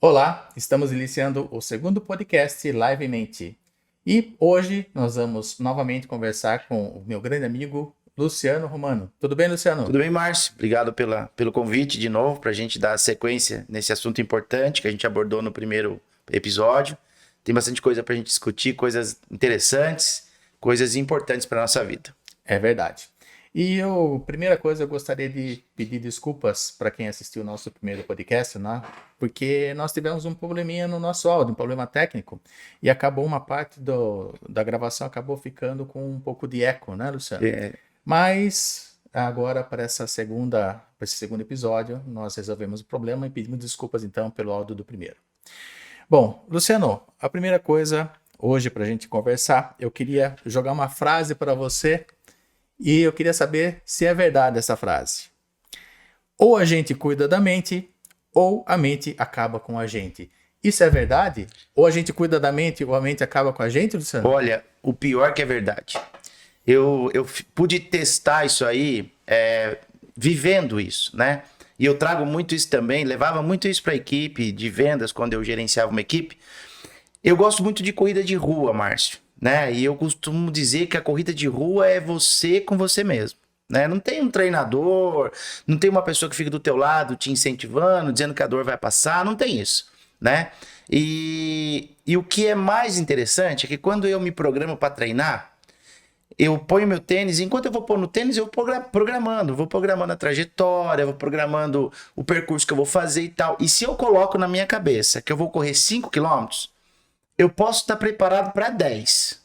Olá, estamos iniciando o segundo podcast Livemente. E hoje nós vamos novamente conversar com o meu grande amigo Luciano Romano. Tudo bem, Luciano? Tudo bem, Márcio? Obrigado pelo convite de novo para a gente dar sequência nesse assunto importante que a gente abordou no primeiro episódio. Tem bastante coisa para a gente discutir, coisas interessantes, coisas importantes para a nossa vida. É verdade. Primeira coisa, eu gostaria de pedir desculpas para quem assistiu o nosso primeiro podcast, né? Porque nós tivemos um probleminha no nosso áudio, um problema técnico, e acabou uma parte da gravação acabou ficando com um pouco de eco, né, Luciano? É, Mas agora, para esse segundo episódio, nós resolvemos o problema e pedimos desculpas então pelo áudio do primeiro. Bom, Luciano, a primeira coisa hoje para a gente conversar, eu queria jogar uma frase para você e eu queria saber se é verdade essa frase. Ou a gente cuida da mente, ou a mente acaba com a gente. Isso é verdade? Ou a gente cuida da mente, ou a mente acaba com a gente, Luciano? olha, o pior que é verdade. Eu pude testar isso aí, vivendo isso, né? E eu trago muito isso também, levava muito isso para a equipe de vendas, quando eu gerenciava uma equipe. Eu gosto muito de corrida de rua, Márcio, né? E eu costumo dizer que a corrida de rua é você com você mesmo, né? Não tem um treinador, não tem uma pessoa que fica do teu lado te incentivando, dizendo que a dor vai passar, não tem isso, né? E o que é mais interessante é que quando eu me programo para treinar, eu ponho meu tênis, enquanto eu vou pôr no tênis, eu vou programando a trajetória, vou programando o percurso que eu vou fazer e tal. E se eu coloco na minha cabeça que eu vou correr 5 km, eu posso estar preparado para 10.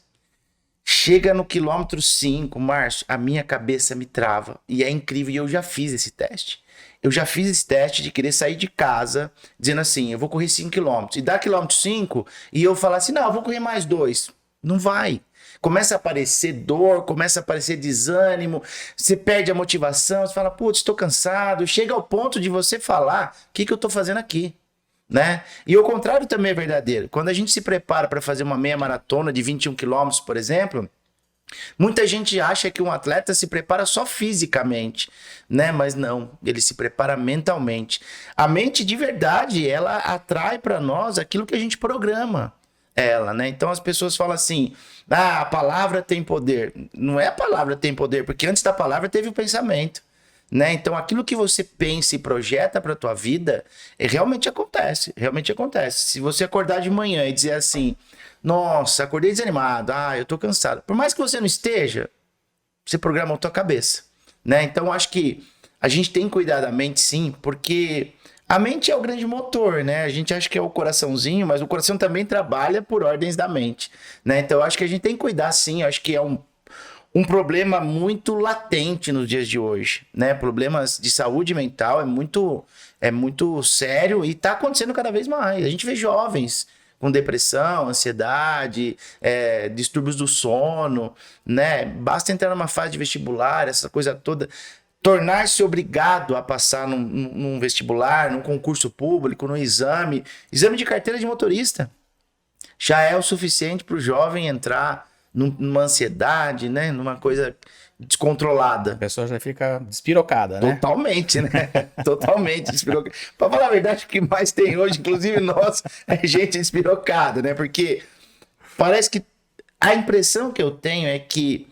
Chega no quilômetro 5, Márcio, a minha cabeça me trava. E é incrível, e eu já fiz esse teste. Eu já fiz esse teste de querer sair de casa, dizendo assim, eu vou correr 5 km. E dá quilômetro 5, e eu falar assim, não, eu vou correr mais 2. Não vai. Começa a aparecer dor, começa a aparecer desânimo, você perde a motivação, você fala, putz, estou cansado. Chega ao ponto de você falar, o que eu estou fazendo aqui? Né? E o contrário também é verdadeiro. Quando a gente se prepara para fazer uma meia maratona de 21 quilômetros, por exemplo, muita gente acha que um atleta se prepara só fisicamente, né? Mas não, ele se prepara mentalmente. A mente de verdade, ela atrai para nós aquilo que a gente programa ela, né? Então as pessoas falam assim: "Ah, a palavra tem poder". Não é a palavra que tem poder, porque antes da palavra teve o pensamento. Né? Então, aquilo que você pensa e projeta para a tua vida, realmente acontece, realmente acontece. Se você acordar de manhã e dizer assim, nossa, acordei desanimado, eu tô cansado. Por mais que você não esteja, você programa a tua cabeça, né? Então, acho que a gente tem que cuidar da mente, sim, porque a mente é o grande motor, né? A gente acha que é o coraçãozinho, mas o coração também trabalha por ordens da mente, né? Então, acho que a gente tem que cuidar, sim. Acho que é um problema muito latente nos dias de hoje, né? Problemas de saúde mental é muito sério e está acontecendo cada vez mais. A gente vê jovens com depressão, ansiedade, distúrbios do sono, né? Basta entrar numa fase de vestibular, essa coisa toda, tornar-se obrigado a passar num vestibular, num concurso público, num exame de carteira de motorista já é o suficiente para o jovem entrar numa ansiedade, né? Numa coisa A descontrolada. pessoa já fica despirocada, né? Totalmente, né? Totalmente despirocada. Para falar a verdade, o que mais tem hoje, inclusive nós, é gente despirocada, né? Porque parece que a impressão que eu tenho é que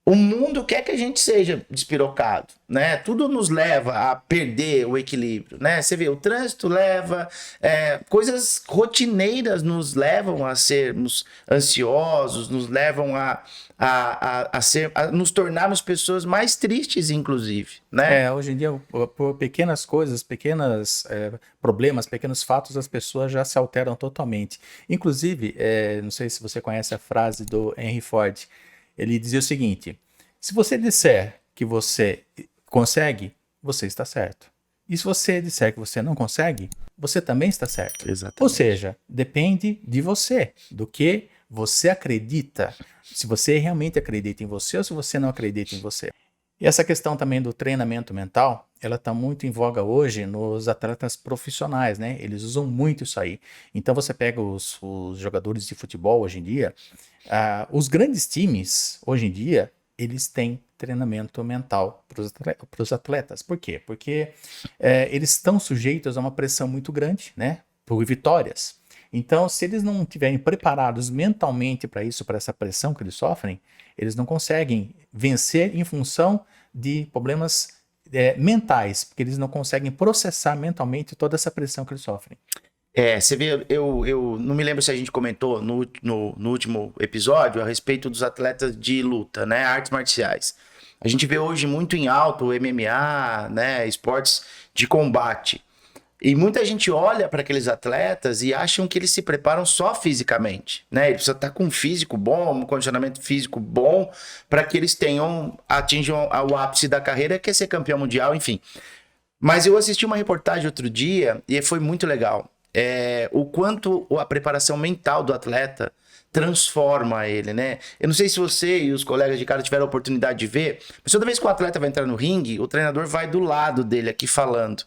o mundo quer que a gente seja despirocado, né? Tudo nos leva a perder o equilíbrio, né? Você vê, o trânsito leva, coisas rotineiras nos levam a sermos ansiosos, nos levam a nos tornarmos pessoas mais tristes, inclusive, né? Hoje em dia, por pequenas coisas, problemas, pequenos fatos, as pessoas já se alteram totalmente. Inclusive, não sei se você conhece a frase do Henry Ford. Ele dizia o seguinte: se você disser que você consegue, você está certo. E se você disser que você não consegue, você também está certo. Ou Exatamente. seja, depende de você, do que você acredita. Se você realmente acredita em você ou se você não acredita em você. E essa questão também do treinamento mental, ela está muito em voga hoje nos atletas profissionais, né? Eles usam muito isso aí. Então você pega os jogadores de futebol hoje em dia, os grandes times hoje em dia, eles têm treinamento mental para os atletas. Por quê? Porque eles estão sujeitos a uma pressão muito grande, né? por vitórias. Então, se eles não estiverem preparados mentalmente para isso, para essa pressão que eles sofrem, eles não conseguem vencer em função de problemas mentais, porque eles não conseguem processar mentalmente toda essa pressão que eles sofrem. Você vê, eu não me lembro se a gente comentou no último episódio a respeito dos atletas de luta, né? Artes marciais. A gente vê hoje muito em alta o MMA, né? Esportes de combate. E muita gente olha para aqueles atletas e acham que eles se preparam só fisicamente, né? Ele precisa estar com um físico bom, um condicionamento físico bom, para que eles atinjam o ápice da carreira, que é ser campeão mundial, enfim. Mas eu assisti uma reportagem outro dia e foi muito legal. O quanto a preparação mental do atleta transforma ele, né? Eu não sei se você e os colegas de cara tiveram a oportunidade de ver, mas toda vez que o atleta vai entrar no ringue, o treinador vai do lado dele aqui falando,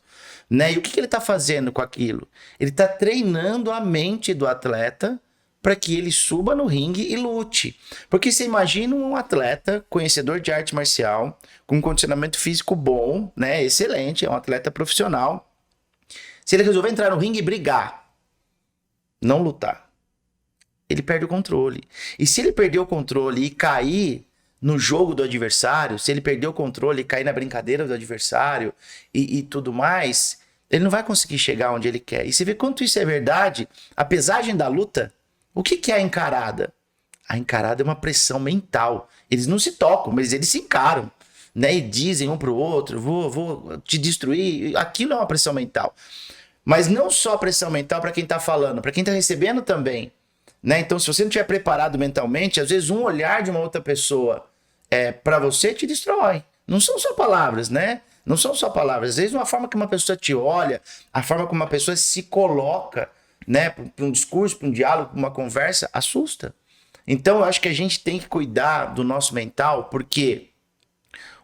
né? E o que ele tá fazendo com aquilo? Ele tá treinando a mente do atleta para que ele suba no ringue e lute. Porque você imagina um atleta conhecedor de arte marcial, com um condicionamento físico bom, né? Excelente, é um atleta profissional. Se ele resolver entrar no ringue e brigar, não lutar, ele perde o controle. E se ele perder o controle e cair no jogo do adversário, se ele perder o controle e cair na brincadeira do adversário e tudo mais, ele não vai conseguir chegar onde ele quer. E você vê quanto isso é verdade, a pesagem da luta, o que é a encarada? A encarada é uma pressão mental. Eles não se tocam, mas eles se encaram, né? E dizem um pro outro, vou te destruir. Aquilo é uma pressão mental. Mas não só pressão mental para quem tá falando, para quem tá recebendo também, né? Então, se você não estiver preparado mentalmente, às vezes um olhar de uma outra pessoa para você te destrói. Não são só palavras, né? Não são só palavras. Às vezes uma forma que uma pessoa te olha, a forma como uma pessoa se coloca, né, para um discurso, para um diálogo, para uma conversa, assusta. Então, eu acho que a gente tem que cuidar do nosso mental, porque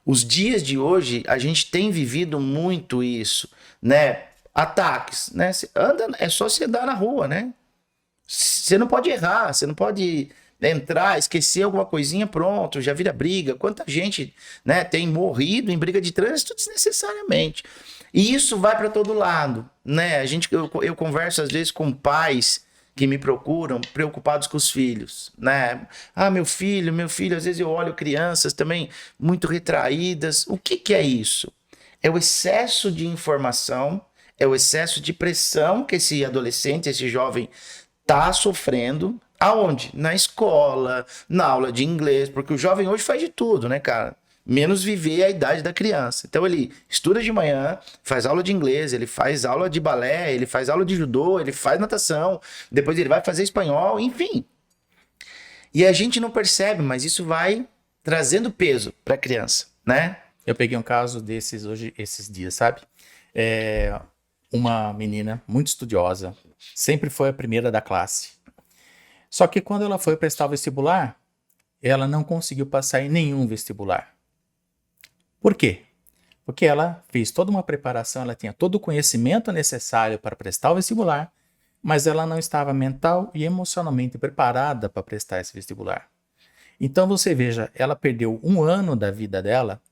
os dias de hoje, a gente tem vivido muito isso, né? Ataques, né? É só você andar na rua, né? Você não pode errar, você não pode entrar, esquecer alguma coisinha, pronto, já vira briga. Quanta gente, né, tem morrido em briga de trânsito desnecessariamente. E isso vai para todo lado, né? Eu converso às vezes com pais que me procuram preocupados com os filhos, né? Ah, meu filho, às vezes eu olho crianças também muito retraídas. O que é isso? É o excesso de informação, é o excesso de pressão que esse adolescente, esse jovem tá sofrendo. Aonde? Na escola, na aula de inglês, porque o jovem hoje faz de tudo, né, cara? Menos viver a idade da criança. Então ele estuda de manhã, faz aula de inglês, ele faz aula de balé, ele faz aula de judô, ele faz natação, depois ele vai fazer espanhol, enfim. E a gente não percebe, mas isso vai trazendo peso para a criança, né? Eu peguei um caso desses hoje, esses dias, sabe? Uma menina muito estudiosa, sempre foi a primeira da classe. Só que quando ela foi prestar o vestibular, ela não conseguiu passar em nenhum vestibular. Por quê? Porque ela fez toda uma preparação, ela tinha todo o conhecimento necessário para prestar o vestibular, mas ela não estava mental e emocionalmente preparada para prestar esse vestibular. Então você veja, ela perdeu 1 ano da vida dela,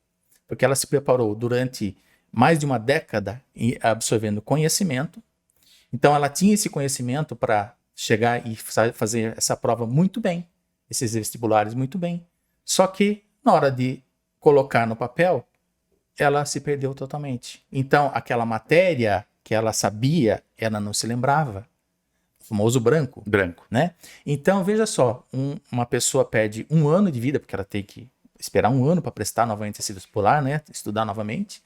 porque ela se preparou durante mais de uma década absorvendo conhecimento. Então ela tinha esse conhecimento para chegar e fazer essa prova muito bem, esses vestibulares muito bem. Só que na hora de colocar no papel, ela se perdeu totalmente. Então aquela matéria que ela sabia, ela não se lembrava. O famoso branco. Branco. Né? Então veja só, uma pessoa perde 1 ano de vida, porque ela tem que esperar 1 ano para prestar novamente esse vestibular, né? Estudar novamente,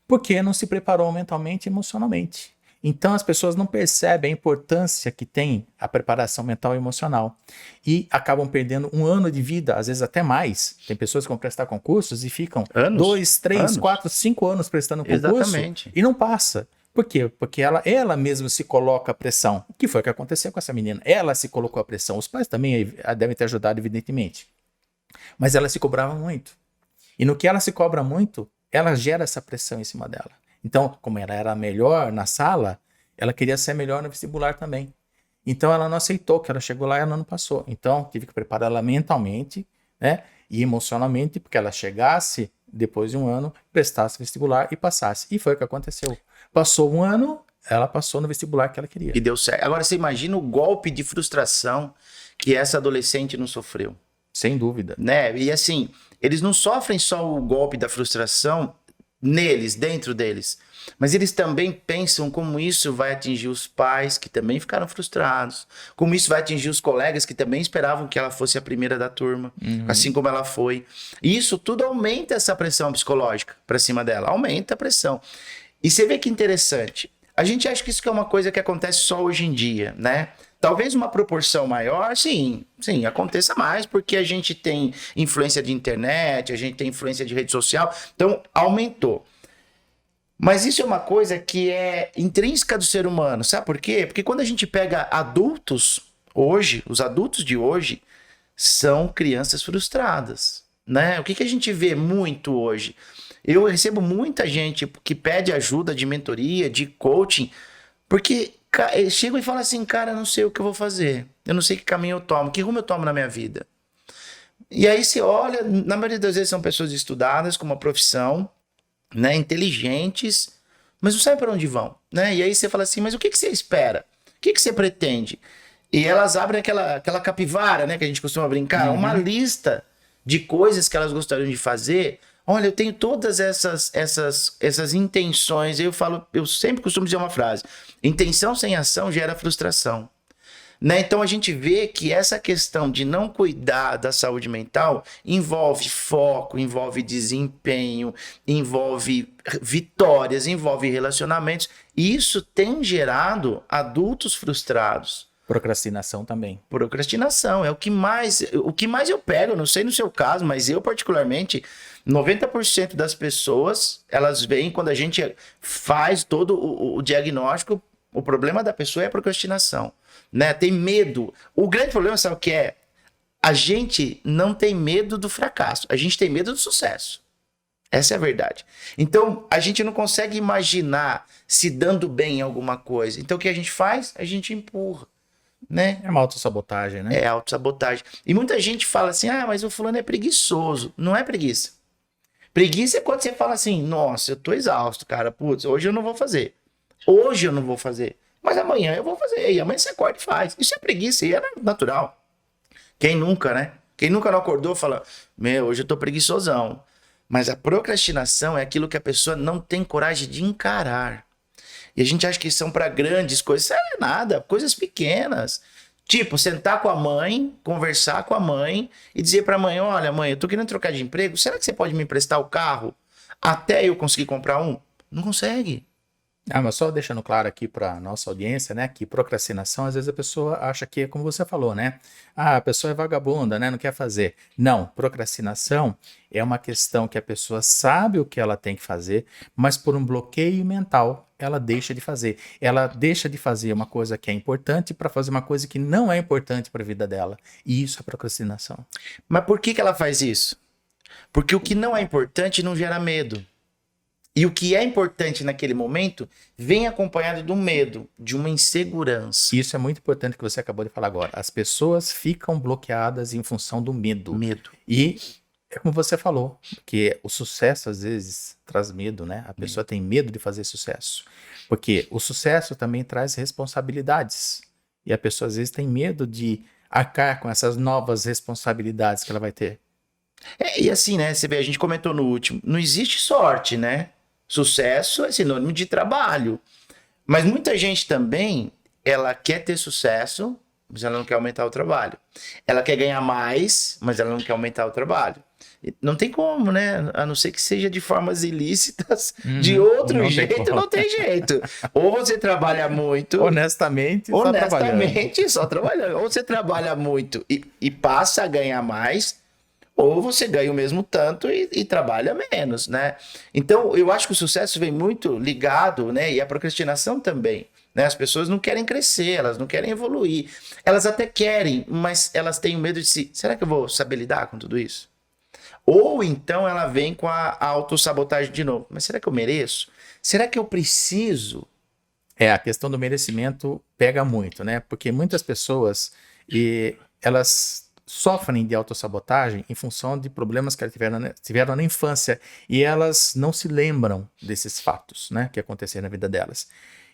porque não se preparou mentalmente e emocionalmente. Então as pessoas não percebem a importância que tem a preparação mental e emocional e acabam perdendo 1 ano de vida, às vezes até mais. Tem pessoas que vão prestar concursos e ficam 2, 3, 4, 5 anos prestando concurso. Exatamente. E não passa. Por quê? Porque ela mesma se coloca a pressão. O que foi que aconteceu com essa menina? Ela se colocou a pressão. Os pais também devem ter ajudado, evidentemente. Mas ela se cobrava muito. E no que ela se cobra muito, ela gera essa pressão em cima dela. Então, como ela era melhor na sala, ela queria ser melhor no vestibular também. Então, ela não aceitou, que ela chegou lá e ela não passou. Então, tive que preparar ela mentalmente, né, e emocionalmente, porque ela chegasse, depois de 1 ano, prestasse vestibular e passasse. E foi o que aconteceu. Passou 1 ano, ela passou no vestibular que ela queria. E deu certo. Agora você imagina o golpe de frustração que essa adolescente não sofreu. Sem dúvida. Né? E assim, eles não sofrem só o golpe da frustração neles, dentro deles, mas eles também pensam como isso vai atingir os pais que também ficaram frustrados, como isso vai atingir os colegas que também esperavam que ela fosse a primeira da turma, assim como ela foi. E isso tudo aumenta essa pressão psicológica para cima dela, aumenta a pressão. E você vê que interessante, a gente acha que isso é uma coisa que acontece só hoje em dia, né? Talvez uma proporção maior, sim, aconteça mais, porque a gente tem influência de internet, a gente tem influência de rede social, então aumentou. Mas isso é uma coisa que é intrínseca do ser humano, sabe por quê? Porque quando a gente pega adultos hoje, os adultos de hoje são crianças frustradas, né? O que a gente vê muito hoje? Eu recebo muita gente que pede ajuda de mentoria, de coaching, porque eles chegam e falam assim, cara, eu não sei o que eu vou fazer. Eu não sei que caminho eu tomo, que rumo eu tomo na minha vida. E aí você olha, na maioria das vezes são pessoas estudadas, com uma profissão, né, inteligentes, mas não sabem para onde vão. Né? E aí você fala assim, mas o que você espera? O que você pretende? E elas abrem aquela capivara, né, que a gente costuma brincar, uma lista de coisas que elas gostariam de fazer. Olha, eu tenho todas essas intenções. Eu sempre costumo dizer uma frase: intenção sem ação gera frustração. Né? Então a gente vê que essa questão de não cuidar da saúde mental envolve foco, envolve desempenho, envolve vitórias, envolve relacionamentos. E isso tem gerado adultos frustrados. Procrastinação também. Procrastinação é o que mais eu pego, não sei no seu caso, mas eu particularmente, 90% das pessoas, elas veem quando a gente faz todo o diagnóstico, o problema da pessoa é a procrastinação, né? Tem medo. O grande problema, sabe o que é? A gente não tem medo do fracasso, a gente tem medo do sucesso. Essa é a verdade. Então, a gente não consegue imaginar se dando bem em alguma coisa. Então, o que a gente faz? A gente empurra. Né? É uma autossabotagem, né? É autossabotagem. E muita gente fala assim, mas o fulano é preguiçoso. Não é preguiça. Preguiça é quando você fala assim, nossa, eu tô exausto, cara. Putz, hoje eu não vou fazer. Hoje eu não vou fazer. Mas amanhã eu vou fazer. E amanhã você acorda e faz. Isso é preguiça e é natural. Quem nunca, né? Quem nunca não acordou fala, hoje eu tô preguiçosão. Mas a procrastinação é aquilo que a pessoa não tem coragem de encarar. E a gente acha que são para grandes coisas. Isso não é nada, coisas pequenas. Tipo, sentar com a mãe, conversar com a mãe e dizer para a mãe, olha mãe, eu tô querendo trocar de emprego, será que você pode me emprestar o carro até eu conseguir comprar um? Não consegue. Mas só deixando claro aqui para nossa audiência, né, que procrastinação, às vezes a pessoa acha que é como você falou, né? A pessoa é vagabunda, né, não quer fazer. Não, procrastinação é uma questão que a pessoa sabe o que ela tem que fazer, mas por um bloqueio mental, ela deixa de fazer. Ela deixa de fazer uma coisa que é importante para fazer uma coisa que não é importante para a vida dela. E isso é procrastinação. Mas por que ela faz isso? Porque o que não é importante não gera medo. E o que é importante naquele momento vem acompanhado do medo, de uma insegurança. Isso é muito importante que você acabou de falar agora. As pessoas ficam bloqueadas em função do medo. E é como você falou, que o sucesso às vezes traz medo, né? A pessoa tem medo de fazer sucesso. Porque o sucesso também traz responsabilidades. E a pessoa às vezes tem medo de arcar com essas novas responsabilidades que ela vai ter. E assim, né? Você vê, a gente comentou no último, não existe sorte, né? Sucesso é sinônimo de trabalho. Mas muita gente também, ela quer ter sucesso, mas ela não quer aumentar o trabalho. Ela quer ganhar mais, mas ela não quer aumentar o trabalho. Não tem como, né? A não ser que seja de formas ilícitas. De outro jeito, não tem jeito. Ou você trabalha muito... Honestamente, só trabalhando. Ou você trabalha muito e passa a ganhar mais... Ou você ganha o mesmo tanto e trabalha menos, né? Então, eu acho que o sucesso vem muito ligado, né? E a procrastinação também, né? As pessoas não querem crescer, elas não querem evoluir. Elas até querem, mas elas têm medo de si. Será que eu vou saber lidar com tudo isso? Ou então ela vem com a autossabotagem de novo. Mas será que eu mereço? Será que eu preciso? A questão do merecimento pega muito, né? Porque muitas pessoas, elas sofrem de autossabotagem em função de problemas que elas tiveram na infância e elas não se lembram desses fatos, né, que aconteceram na vida delas.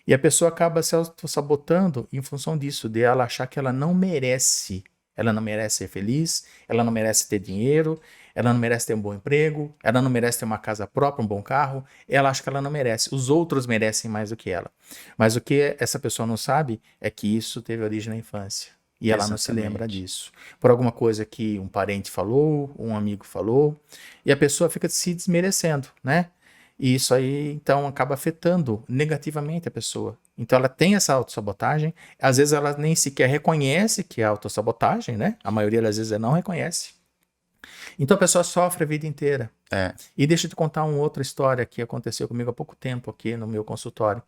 E a pessoa acaba se auto-sabotando em função disso, de ela achar que ela não merece. Ela não merece ser feliz, ela não merece ter dinheiro, ela não merece ter um bom emprego, ela não merece ter uma casa própria, um bom carro. Ela acha que ela não merece. Os outros merecem mais do que ela. Mas o que essa pessoa não sabe é que isso teve origem na infância. E ela não se lembra disso. Por alguma coisa que um parente falou, um amigo falou, e a pessoa fica se desmerecendo, né? E isso aí, então, acaba afetando negativamente a pessoa. Então, ela tem essa autossabotagem. Às vezes, ela nem sequer reconhece que é autossabotagem, né? A maioria das vezes, ela não reconhece. Então, a pessoa sofre a vida inteira. E deixa eu te contar uma outra história que aconteceu comigo há pouco tempo aqui no meu consultório.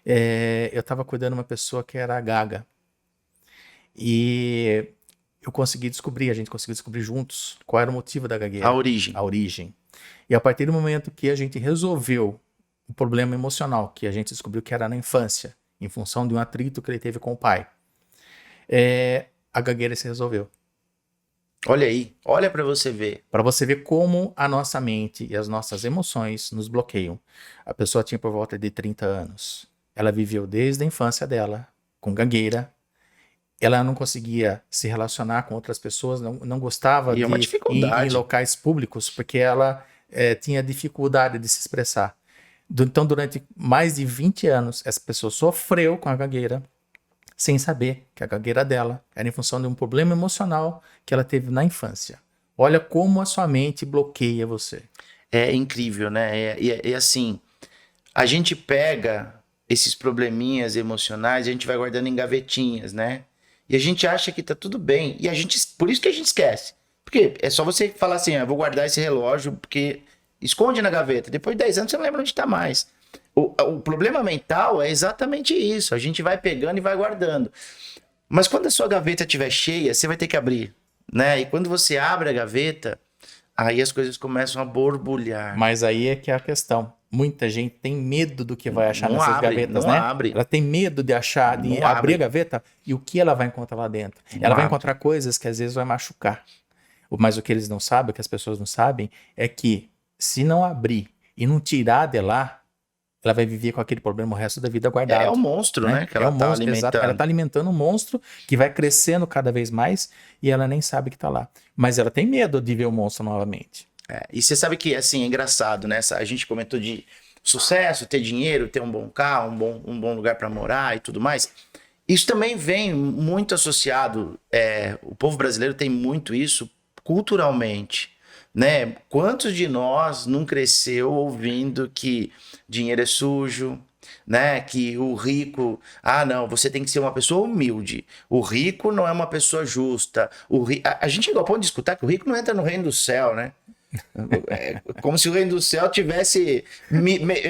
Eu estava cuidando de uma pessoa que era gaga. E eu consegui descobrir, a gente conseguiu descobrir juntos qual era o motivo da gagueira. A origem. A origem. E a partir do momento que a gente resolveu o problema emocional, que a gente descobriu que era na infância, em função de um atrito que ele teve com o pai, a gagueira se resolveu. Olha aí, olha para você ver. Para você ver como a nossa mente e as nossas emoções nos bloqueiam. A pessoa tinha por volta de 30 anos. Ela viveu desde a infância dela com gagueira. Ela não conseguia se relacionar com outras pessoas, não gostava de ir em locais públicos, porque ela tinha dificuldade de se expressar. Então, durante mais de 20 anos, essa pessoa sofreu com a gagueira, sem saber que a gagueira dela era em função de um problema emocional que ela teve na infância. Olha como a sua mente bloqueia você. É incrível, né? E assim, a gente pega esses probleminhas emocionais, a gente vai guardando em gavetinhas, né? E a gente acha que tá tudo bem. E por isso que a gente esquece. Porque é só você falar assim, eu vou guardar esse relógio, porque esconde na gaveta. Depois de 10 anos você não lembra onde tá mais. O problema mental é exatamente isso. A gente vai pegando e vai guardando. Mas quando a sua gaveta estiver cheia, você vai ter que abrir, né? E quando você abre a gaveta, aí as coisas começam a borbulhar. Mas aí é que é a questão. Muita gente tem medo do que vai achar nessas gavetas, né? Ela tem medo de achar, de abrir a gaveta e o que ela vai encontrar lá dentro. Ela vai encontrar coisas que às vezes vai machucar. Mas o que eles não sabem, o que as pessoas não sabem, é que se não abrir e não tirar de lá, ela vai viver com aquele problema o resto da vida guardado. É o monstro, né? Que ela tá alimentando. Exato. Ela tá alimentando um monstro que vai crescendo cada vez mais e ela nem sabe que tá lá. Mas ela tem medo de ver o monstro novamente. E você sabe que, assim, é engraçado, né? A gente comentou de sucesso, ter dinheiro, ter um bom carro, um bom lugar para morar e tudo mais. Isso também vem muito associado, o povo brasileiro tem muito isso culturalmente, né? Quantos de nós não cresceu ouvindo que dinheiro é sujo, né? Que o rico, não, você tem que ser uma pessoa humilde. O rico não é uma pessoa justa. A gente chegou ao ponto de escutar que o rico não entra no reino do céu, né? Como se o reino do céu tivesse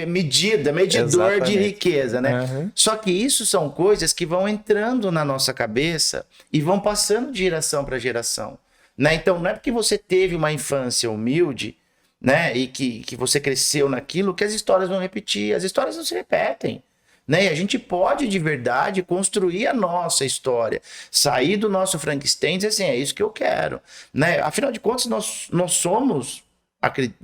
medidor Exatamente. de riqueza, né? Uhum. Só que isso são coisas que vão entrando na nossa cabeça e vão passando de geração para geração, né? Então não é porque você teve uma infância humilde, né? E que você cresceu naquilo que as histórias vão repetir. As histórias não se repetem, né? E a gente pode de verdade construir a nossa história, sair do nosso Frankenstein e dizer assim, é isso que eu quero, né? Afinal de contas, nós somos,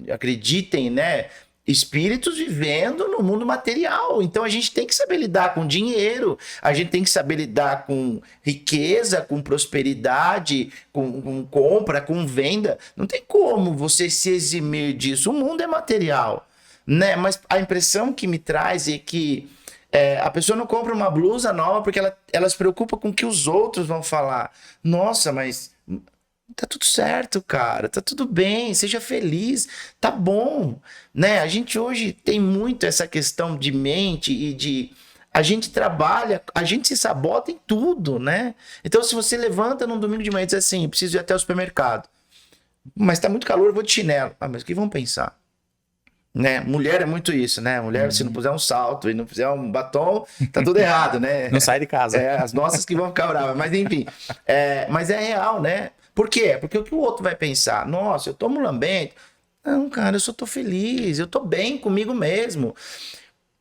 acreditem, né? Espíritos vivendo no mundo material. Então a gente tem que saber lidar com dinheiro, a gente tem que saber lidar com riqueza, com prosperidade, com compra, com venda. Não tem como você se eximir disso. O mundo é material, né? Mas a impressão que me traz é que a pessoa não compra uma blusa nova porque ela se preocupa com o que os outros vão falar. Nossa, mas tá tudo certo, cara. Tá tudo bem. Seja feliz. Tá bom. Né? A gente hoje tem muito essa questão de mente e de... A gente trabalha, a gente se sabota em tudo, né? Então, se você levanta num domingo de manhã e diz assim, preciso ir até o supermercado. Mas tá muito calor, eu vou de chinelo. Mas o que vão pensar? Né? Mulher é muito isso, né? Mulher, se não puser um salto e não fizer um batom, tá tudo errado, né? Não sai de casa. As nossas que vão ficar bravas, mas enfim. Mas é real, né? Por quê? Porque o que o outro vai pensar? Nossa, eu tomo lambente. Não, cara, eu só tô feliz, eu tô bem comigo mesmo.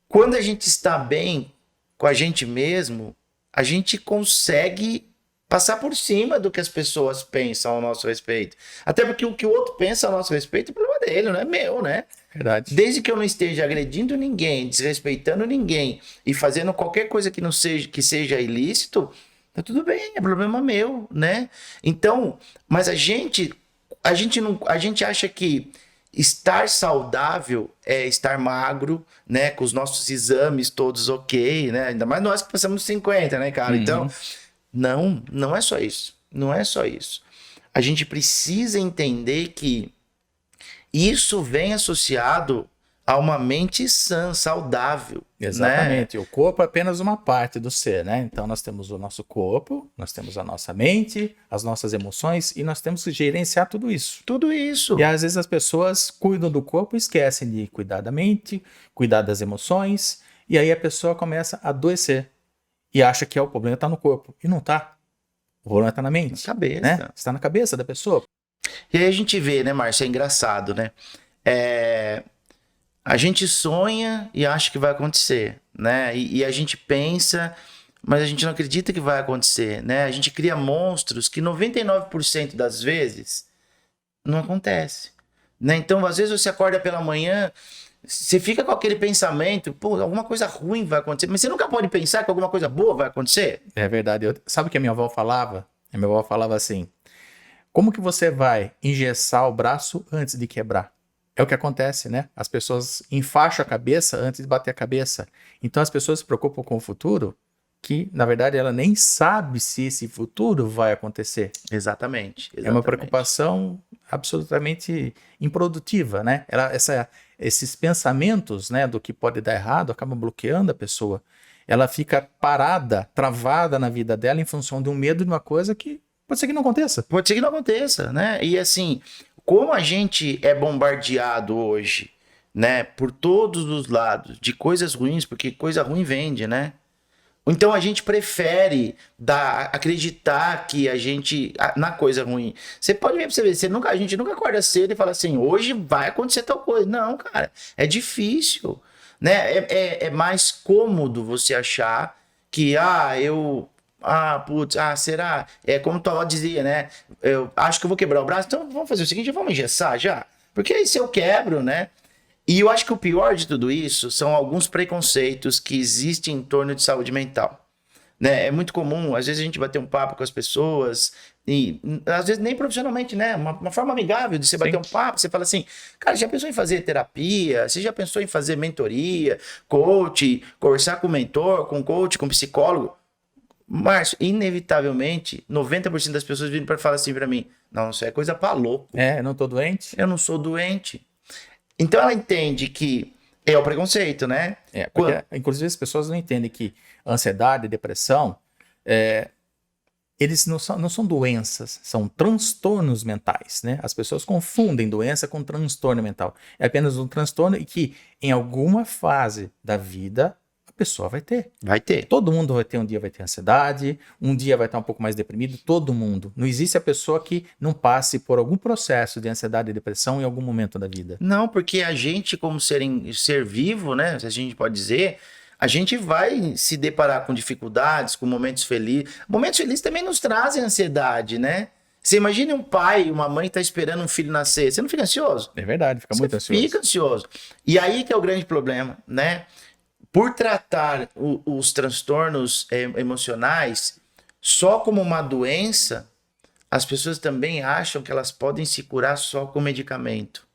Quando a gente está bem com a gente mesmo, a gente consegue passar por cima do que as pessoas pensam ao nosso respeito. Até porque o que o outro pensa ao nosso respeito é problema dele, não é meu, né? Verdade. Desde que eu não esteja agredindo ninguém, desrespeitando ninguém e fazendo qualquer coisa que não seja que seja ilícito, tá tudo bem, é problema meu, né? Então, mas a gente acha que estar saudável é estar magro, né? Com os nossos exames todos ok, né? Ainda mais nós que passamos dos 50, né, cara? Então, não é só isso. Não é só isso. A gente precisa entender que isso vem associado a uma mente sã, saudável. Exatamente. Né? O corpo é apenas uma parte do ser, né? Então nós temos o nosso corpo, nós temos a nossa mente, as nossas emoções e nós temos que gerenciar tudo isso. Tudo isso. E às vezes as pessoas cuidam do corpo e esquecem de cuidar da mente, cuidar das emoções, e aí a pessoa começa a adoecer e acha que o problema está no corpo. E não está. O problema está na mente. Cabeça. Né? Está na cabeça da pessoa. E aí a gente vê, né, Márcio? É engraçado, né? A gente sonha e acha que vai acontecer, né? E a gente pensa, mas a gente não acredita que vai acontecer, né? A gente cria monstros que 99% das vezes não acontece, né? Então, às vezes você acorda pela manhã, você fica com aquele pensamento, pô, alguma coisa ruim vai acontecer, mas você nunca pode pensar que alguma coisa boa vai acontecer? É verdade. Sabe o que a minha avó falava? A minha avó falava assim: como que você vai engessar o braço antes de quebrar? É o que acontece, né? As pessoas enfaixam a cabeça antes de bater a cabeça. Então as pessoas se preocupam com o futuro que, na verdade, ela nem sabe se esse futuro vai acontecer. Exatamente. É uma preocupação absolutamente improdutiva, né? Esses pensamentos, né, do que pode dar errado acabam bloqueando a pessoa. Ela fica parada, travada na vida dela em função de um medo de uma coisa que pode ser que não aconteça. Pode ser que não aconteça, né? E assim, como a gente é bombardeado hoje, né, por todos os lados, de coisas ruins, porque coisa ruim vende, né? Então a gente prefere acreditar que na coisa ruim. Você pode ver pra você ver, a gente nunca acorda cedo e fala assim, hoje vai acontecer tal coisa. Não, cara, é difícil, né? É mais cômodo você achar que, será? É como tua avó dizia, né? Eu acho que eu vou quebrar o braço, então vamos fazer o seguinte, vamos engessar já. Porque aí se eu quebro, né? E eu acho que o pior de tudo isso são alguns preconceitos que existem em torno de saúde mental. Né? É muito comum, às vezes a gente bater um papo com as pessoas, e às vezes nem profissionalmente, né? Uma forma amigável de você bater um papo, você fala assim, cara, já pensou em fazer terapia? Você já pensou em fazer mentoria, coach, conversar com mentor, com coach, com psicólogo? Márcio, inevitavelmente, 90% das pessoas viram para falar assim para mim, não, isso é coisa pra louco. Eu não tô doente? Eu não sou doente. Então ela entende que é o preconceito, né? Porque, inclusive as pessoas não entendem que ansiedade, depressão, eles não são doenças, são transtornos mentais, né? As pessoas confundem doença com transtorno mental. É apenas um transtorno e que em alguma fase da vida a pessoa vai ter. Vai ter. Todo mundo vai ter, um dia vai ter ansiedade, um dia vai estar um pouco mais deprimido, todo mundo. Não existe a pessoa que não passe por algum processo de ansiedade e depressão em algum momento da vida. Não, porque a gente, como ser vivo, né, se a gente pode dizer, a gente vai se deparar com dificuldades, com momentos felizes. Momentos felizes também nos trazem ansiedade, né? Você imagina um pai, uma mãe que está esperando um filho nascer, você não fica ansioso? É verdade, fica muito ansioso. Fica ansioso. E aí que é o grande problema, né? Por tratar os transtornos emocionais só como uma doença, as pessoas também acham que elas podem se curar só com medicamento.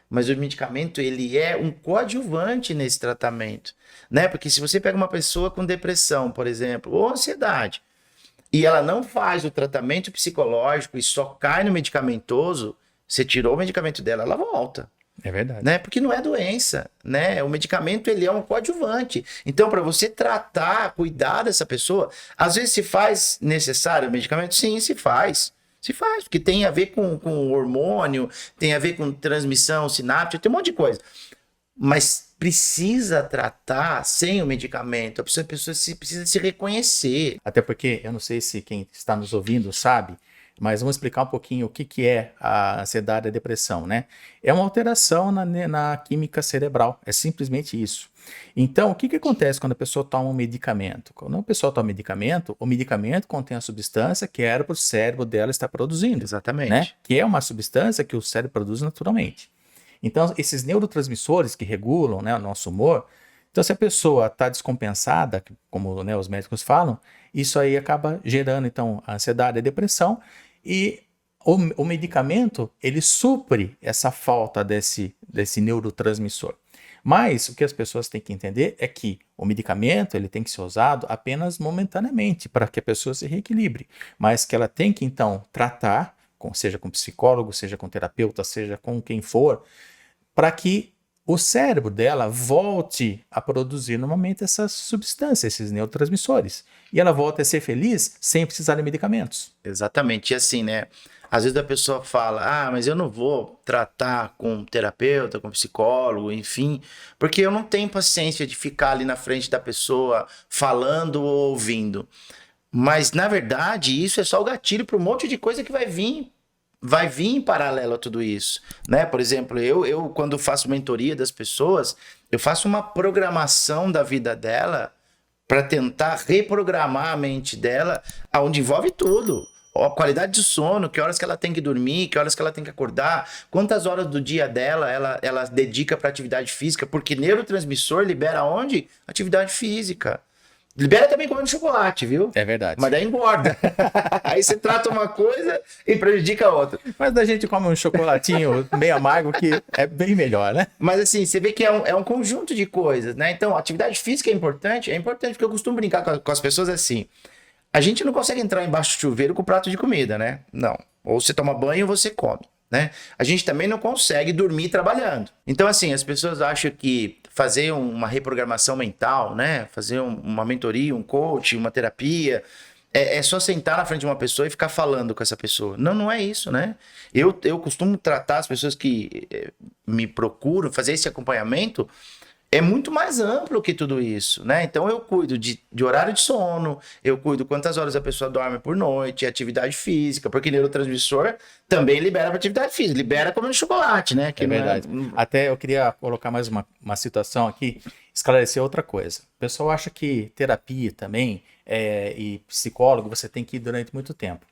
Mas o medicamento, ele é um coadjuvante nesse tratamento, né? Porque se você pega uma pessoa com depressão, por exemplo, ou ansiedade, e ela não faz o tratamento psicológico e só cai no medicamentoso, você tirou o medicamento dela, ela volta. É verdade. Né? Porque não é doença, né? O medicamento, ele é um coadjuvante. Então, para você tratar, cuidar dessa pessoa, às vezes se faz necessário o medicamento? Sim, se faz. Se faz, porque tem a ver com hormônio, tem a ver com transmissão sináptica, tem um monte de coisa. Mas precisa tratar sem o medicamento. A pessoa precisa se reconhecer. Até porque, eu não sei se quem está nos ouvindo sabe, mas vamos explicar um pouquinho o que é a ansiedade e a depressão, né? É uma alteração na química cerebral, é simplesmente isso. Então, o que acontece quando a pessoa toma um medicamento? Quando a pessoa toma o medicamento contém a substância que era para o cérebro dela estar produzindo. Exatamente. Né? Que é uma substância que o cérebro produz naturalmente. Então, esses neurotransmissores que regulam, né, o nosso humor, então se a pessoa está descompensada, como, né, os médicos falam, isso aí acaba gerando então a ansiedade, a depressão, e o medicamento ele supre essa falta desse neurotransmissor. Mas o que as pessoas têm que entender é que o medicamento ele tem que ser usado apenas momentaneamente para que a pessoa se reequilibre, mas que ela tem que então tratar, seja com psicólogo, seja com terapeuta, seja com quem for, para que o cérebro dela volte a produzir normalmente essas substâncias, esses neurotransmissores, e ela volta a ser feliz sem precisar de medicamentos. Exatamente. E assim, né? Às vezes a pessoa fala, mas eu não vou tratar com terapeuta, com psicólogo, enfim, porque eu não tenho paciência de ficar ali na frente da pessoa falando ou ouvindo. Mas, na verdade, isso é só o gatilho para um monte de coisa que vai vir em paralelo a tudo isso, né? Por exemplo, eu quando faço mentoria das pessoas, eu faço uma programação da vida dela para tentar reprogramar a mente dela, onde envolve tudo. A qualidade de sono, que horas que ela tem que dormir, que horas que ela tem que acordar, quantas horas do dia dela ela dedica para atividade física, porque neurotransmissor libera onde? Atividade física. Libera também comendo chocolate, viu? É verdade. Mas daí engorda. Aí você trata uma coisa e prejudica a outra. Mas a gente come um chocolatinho meio amargo que é bem melhor, né? Mas assim, você vê que é um conjunto de coisas, né? Então, atividade física é importante porque eu costumo brincar com as pessoas assim. A gente não consegue entrar embaixo do chuveiro com prato de comida, né? Não. Ou você toma banho ou você come, né? A gente também não consegue dormir trabalhando. Então, assim, as pessoas acham que fazer uma reprogramação mental, né? Fazer uma mentoria, um coach, uma terapia, é só sentar na frente de uma pessoa e ficar falando com essa pessoa. Não, não é isso, né? Eu costumo tratar as pessoas que me procuram, fazer esse acompanhamento, é muito mais amplo que tudo isso, né? Então eu cuido de horário de sono, eu cuido quantas horas a pessoa dorme por noite, atividade física, porque neurotransmissor também libera para atividade física, libera comendo chocolate, né? Que é verdade. Até eu queria colocar mais uma situação aqui, esclarecer outra coisa. O pessoal acha que terapia também e psicólogo você tem que ir durante muito tempo.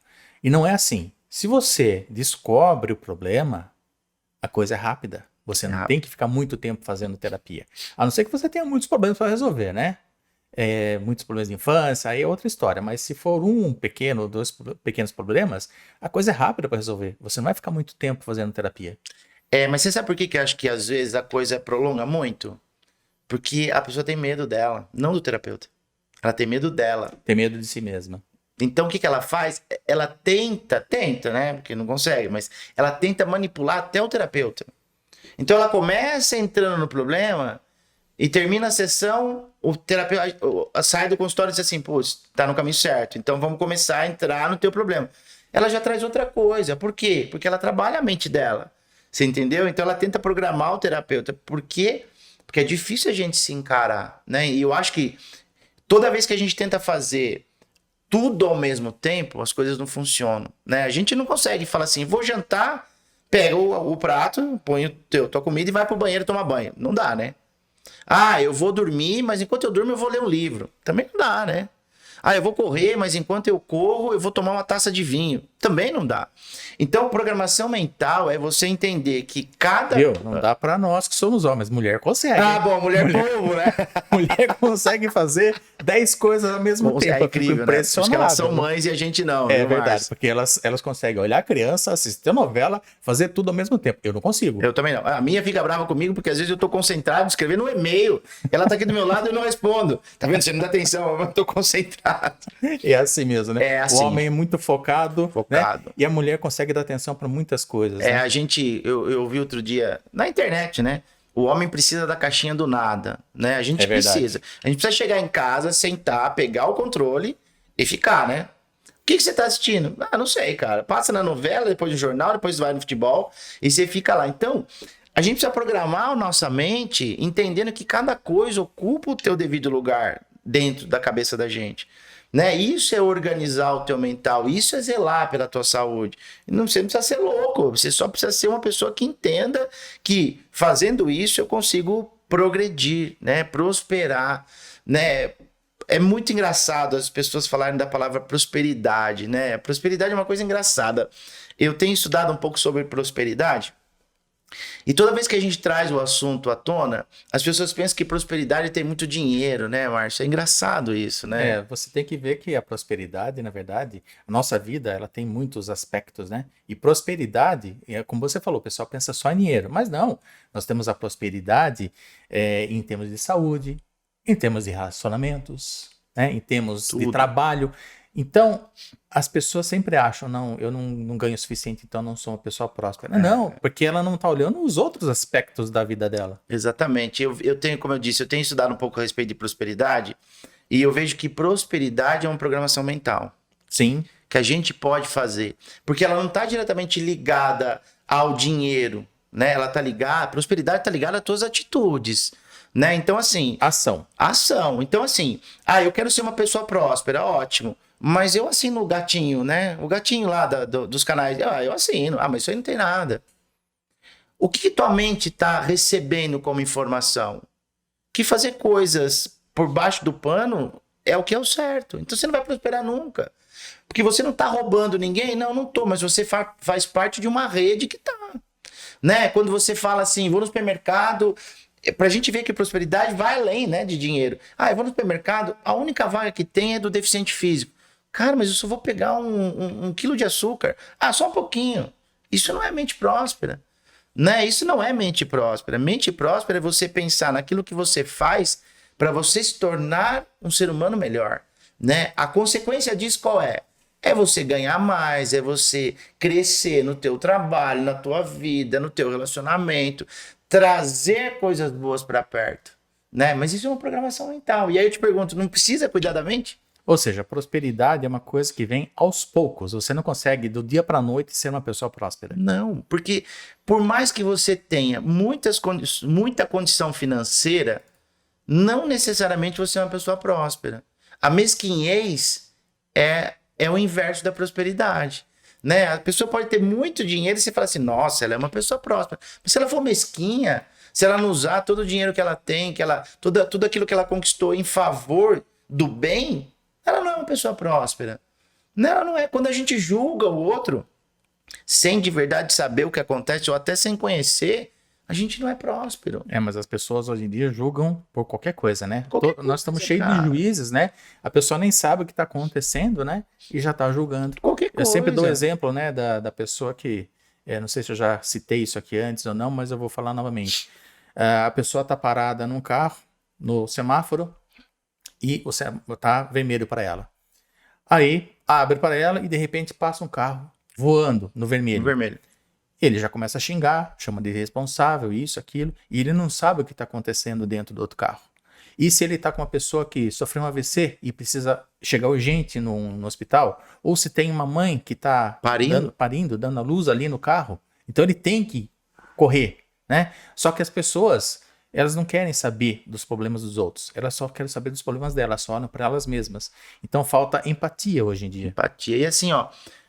E não é assim. Se você descobre o problema, a coisa é rápida. Você não tem que ficar muito tempo fazendo terapia. A não ser que você tenha muitos problemas para resolver, né? Muitos problemas de infância, aí é outra história. Mas se for um pequeno ou dois pequenos problemas, a coisa é rápida para resolver. Você não vai ficar muito tempo fazendo terapia. Mas você sabe por que eu acho que às vezes a coisa prolonga muito? Porque a pessoa tem medo dela, não do terapeuta. Ela tem medo dela. Tem medo de si mesma. Então o que ela faz? Ela tenta, né? Porque não consegue, mas ela tenta manipular até o terapeuta. Então ela começa entrando no problema e termina a sessão, o terapeuta sai do consultório e diz assim, pô, tá no caminho certo, então vamos começar a entrar no teu problema. Ela já traz outra coisa. Por quê? Porque ela trabalha a mente dela. Você entendeu? Então ela tenta programar o terapeuta. Por quê? Porque é difícil a gente se encarar, né? E eu acho que toda vez que a gente tenta fazer tudo ao mesmo tempo, as coisas não funcionam, né? A gente não consegue falar assim, vou jantar, pega o prato, põe tua comida e vai pro banheiro tomar banho. Não dá, né? Eu vou dormir, mas enquanto eu durmo eu vou ler um livro. Também não dá, né? Eu vou correr, mas enquanto eu corro eu vou tomar uma taça de vinho. Também não dá. Então, programação mental é você entender que cada... Não dá pra nós que somos homens. Mulher consegue. Bom, mulher povo, né? Mulher consegue fazer 10 coisas ao mesmo tempo. É incrível, né? Porque elas são mães e a gente não. É verdade, Márcio? Porque elas conseguem olhar a criança, assistir a novela, fazer tudo ao mesmo tempo. Eu não consigo. Eu também não. A minha fica brava comigo porque às vezes eu tô concentrado escrevendo um e-mail. Ela tá aqui do meu lado e eu não respondo. Tá vendo? Você não dá atenção, eu tô concentrado. É assim mesmo, né? É assim. O homem é muito focado. Né? E a mulher consegue dar atenção para muitas coisas. Né? Eu vi outro dia na internet, né? O homem precisa da caixinha do nada, né? A gente precisa. A gente precisa chegar em casa, sentar, pegar o controle e ficar, né? O que você tá assistindo? Não sei, cara. Passa na novela, depois no jornal, depois vai no futebol e você fica lá. Então, a gente precisa programar a nossa mente entendendo que cada coisa ocupa o teu devido lugar dentro da cabeça da gente. Né? Isso é organizar o teu mental, isso é zelar pela tua saúde. Você não precisa ser louco, você só precisa ser uma pessoa que entenda que fazendo isso eu consigo progredir, né? Prosperar, né? É muito engraçado as pessoas falarem da palavra prosperidade, né? Prosperidade é uma coisa engraçada. Eu tenho estudado um pouco sobre prosperidade E toda vez que a gente traz o assunto à tona, as pessoas pensam que prosperidade tem muito dinheiro, né, Márcio? É engraçado isso, né? Você tem que ver que a prosperidade, na verdade, a nossa vida, ela tem muitos aspectos, né? E prosperidade, como você falou, o pessoal pensa só em dinheiro, mas não. Nós temos a prosperidade em termos de saúde, em termos de relacionamentos, né? Em termos de Tudo. trabalho. Então, as pessoas sempre acham, não, eu não ganho o suficiente, então não sou uma pessoa próspera. Não, porque ela não está olhando os outros aspectos da vida dela. Exatamente. Eu tenho, como eu disse, eu tenho estudado um pouco a respeito de prosperidade e eu vejo que prosperidade é uma programação mental Sim, que a gente pode fazer, porque ela não está diretamente ligada ao dinheiro, né? Ela está ligada, a prosperidade está ligada às tuas atitudes, né? Então, assim, ação. ação. Então, assim, eu quero ser uma pessoa próspera, ótimo. Mas eu assino o gatinho, né? O gatinho lá dos canais. Eu assino. Mas isso aí não tem nada. O que tua mente está recebendo como informação? Que fazer coisas por baixo do pano é o que é o certo. Então você não vai prosperar nunca. Porque você não está roubando ninguém? Não tô. Mas você faz parte de uma rede que tá. Né? Quando você fala assim, vou no supermercado... Pra gente ver que prosperidade vai além, né, de dinheiro. Eu vou no supermercado, a única vaga que tem é do deficiente físico. Cara, mas eu só vou pegar um quilo de açúcar. Só um pouquinho. Isso não é mente próspera. Né? Isso não é mente próspera. Mente próspera é você pensar naquilo que você faz para você se tornar um ser humano melhor. Né? A consequência disso qual é? É você ganhar mais, é você crescer no teu trabalho, na tua vida, no teu relacionamento, trazer coisas boas para perto, né? Mas isso é uma programação mental. E aí eu te pergunto, não precisa cuidar da mente? Ou seja, a prosperidade é uma coisa que vem aos poucos. Você não consegue do dia para a noite ser uma pessoa próspera. Não, porque por mais que você tenha muita condição financeira, não necessariamente você é uma pessoa próspera. A mesquinhez é o inverso da prosperidade. Né? A pessoa pode ter muito dinheiro e você fala assim, nossa, ela é uma pessoa próspera. Mas se ela for mesquinha, se ela não usar todo o dinheiro que ela tem, tudo aquilo que ela conquistou em favor do bem, ela não é uma pessoa próspera. Não, ela não é. Quando a gente julga o outro, sem de verdade saber o que acontece, ou até sem conhecer, a gente não é próspero. Mas as pessoas hoje em dia julgam por qualquer coisa, né? Nós estamos cheios cara. de juízes, né? A pessoa nem sabe o que está acontecendo, né? E já está julgando. Qualquer coisa. Eu sempre dou exemplo, né, da pessoa que... não sei se eu já citei isso aqui antes ou não, mas eu vou falar novamente. A pessoa está parada num carro, no semáforo, e o semáforo tá vermelho para ela. Aí, abre para ela e de repente passa um carro voando no vermelho. No vermelho. Ele já começa a xingar, chama de irresponsável, isso, aquilo, e ele não sabe o que está acontecendo dentro do outro carro. E se ele está com uma pessoa que sofreu um AVC e precisa chegar urgente no hospital, ou se tem uma mãe que está parindo, dando a luz ali no carro, então ele tem que correr, né? Só que as pessoas, elas não querem saber dos problemas dos outros, elas só querem saber dos problemas delas, só olham para elas mesmas. Então falta empatia hoje em dia. Empatia. E assim,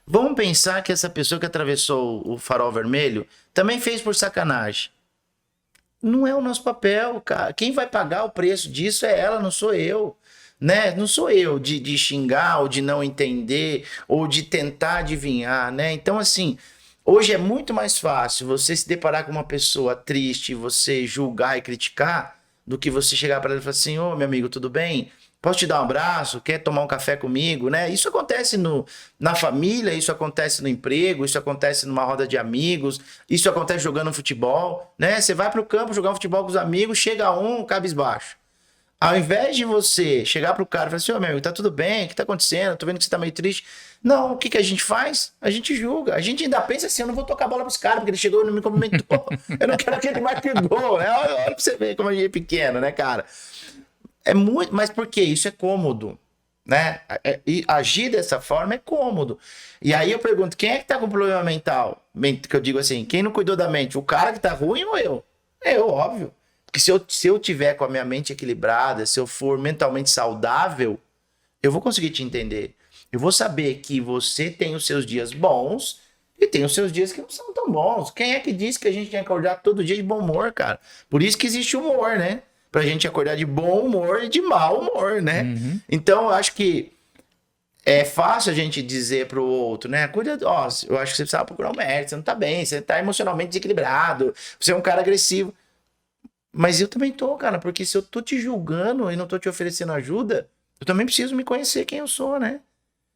vamos pensar que essa pessoa que atravessou o farol vermelho também fez por sacanagem. Não é o nosso papel, cara. Quem vai pagar o preço disso é ela, não sou eu. Né? Não sou eu de xingar, ou de não entender, ou de tentar adivinhar, né? Então, assim, hoje é muito mais fácil você se deparar com uma pessoa triste, você julgar e criticar, do que você chegar para ela e falar assim, ô, meu amigo, tudo bem? Posso te dar um abraço? Quer tomar um café comigo? Né? Isso acontece na família, isso acontece no emprego, isso acontece numa roda de amigos, isso acontece jogando futebol. Né? Você vai para o campo jogar futebol com os amigos, chega um cabisbaixo. Ao invés de você chegar pro cara e falar assim, ô, meu amigo, tá tudo bem? O que tá acontecendo? Tô vendo que você tá meio triste. Não, o que a gente faz? A gente julga. A gente ainda pensa assim, eu não vou tocar a bola pros caras, porque ele chegou e não me cumprimentou. Eu não quero que ele marque gol, né? Olha pra você ver como a gente é pequeno, né, cara? É muito... Mas por quê? Isso é cômodo, né? E agir dessa forma é cômodo. E aí eu pergunto, quem é que tá com problema mental? Que eu digo assim, quem não cuidou da mente? O cara que tá ruim ou eu? Eu, óbvio. Porque se eu tiver com a minha mente equilibrada, se eu for mentalmente saudável, eu vou conseguir te entender. Eu vou saber que você tem os seus dias bons e tem os seus dias que não são tão bons. Quem é que disse que a gente tem que acordar todo dia de bom humor, cara? Por isso que existe humor, né? Pra gente acordar de bom humor e de mau humor, né? Uhum. Então, eu acho que É fácil a gente dizer pro outro, né? Cuida, ó, eu acho que você precisava procurar um médico, você não tá bem, você tá emocionalmente desequilibrado, você é um cara agressivo. Mas eu também tô, cara, porque se eu tô te julgando e não tô te oferecendo ajuda, eu também preciso me conhecer quem eu sou, né?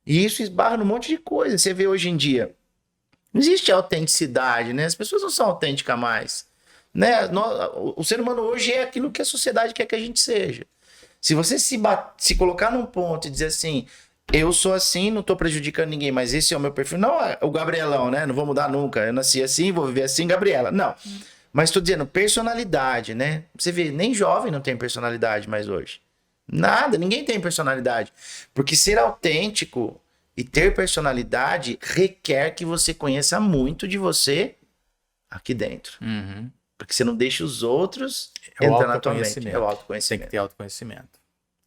E isso esbarra num monte de coisa. Você vê hoje em dia, não existe autenticidade, né? As pessoas não são autênticas mais, né? O ser humano hoje é aquilo que a sociedade quer que a gente seja. Se você se colocar num ponto e dizer assim, eu sou assim, não tô prejudicando ninguém, mas esse é o meu perfil. Não é o Gabrielão, né? Não vou mudar nunca. Eu nasci assim, vou viver assim, Gabriela. Não. Mas tô dizendo, personalidade, né? Você vê, nem jovem não tem personalidade mais hoje. Nada, ninguém tem personalidade. Porque ser autêntico e ter personalidade requer que você conheça muito de você aqui dentro. Uhum. Porque você não deixa os outros É o entrar na tua mente. autoconhecimento. É o Tem autoconhecimento. que ter autoconhecimento.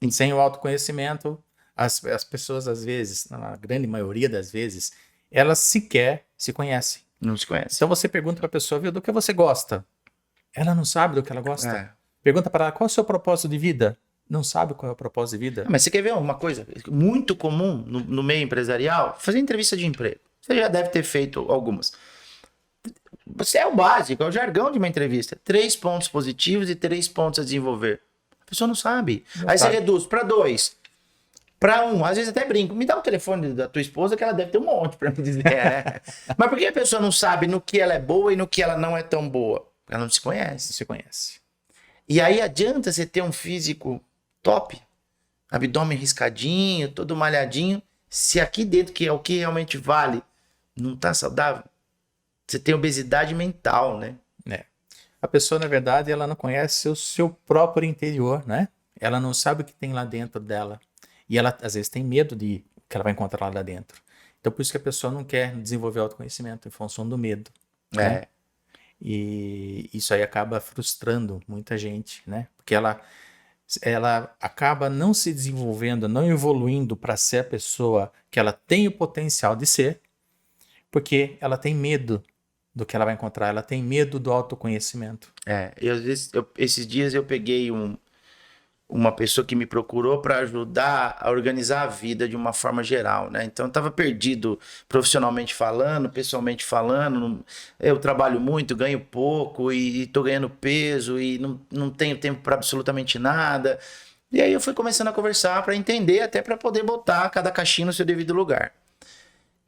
E sem o autoconhecimento, as pessoas, às vezes, na grande maioria das vezes, elas sequer se conhecem. Não se conhece. Então você pergunta para a pessoa, viu, do que você gosta? Ela não sabe do que ela gosta. É. Pergunta para ela, qual é o seu propósito de vida? Não sabe qual é o propósito de vida. Mas você quer ver uma coisa muito comum no meio empresarial? Fazer entrevista de emprego. Você já deve ter feito algumas. Você é o básico, é o jargão de uma entrevista. 3 pontos positivos e 3 pontos a desenvolver. A pessoa não sabe. Não Aí sabe. você reduz para 2, para 1. Às vezes até brinco. Me dá o telefone da tua esposa que ela deve ter um monte para me dizer. É. Mas por que a pessoa não sabe no que ela é boa e no que ela não é tão boa? Ela não se conhece. Se conhece. E aí adianta você ter um físico top, abdômen riscadinho, todo malhadinho, se aqui dentro, que é o que realmente vale, não tá saudável, você tem obesidade mental, né? É. A pessoa, na verdade, ela não conhece o seu próprio interior, né? Ela não sabe o que tem lá dentro dela. E ela, às vezes, tem medo de que ela vai encontrar lá dentro. Então, por isso que a pessoa não quer desenvolver autoconhecimento, em função do medo. Né? É. E isso aí acaba frustrando muita gente, né? Porque ela acaba não se desenvolvendo, não evoluindo para ser a pessoa que ela tem o potencial de ser, porque ela tem medo do que ela vai encontrar, ela tem medo do autoconhecimento. Às vezes, esses dias eu peguei uma pessoa que me procurou para ajudar a organizar a vida de uma forma geral, né? Então eu estava perdido profissionalmente falando, pessoalmente falando. Eu trabalho muito, ganho pouco e tô ganhando peso e não tenho tempo para absolutamente nada. E aí eu fui começando a conversar para entender, até para poder botar cada caixinha no seu devido lugar.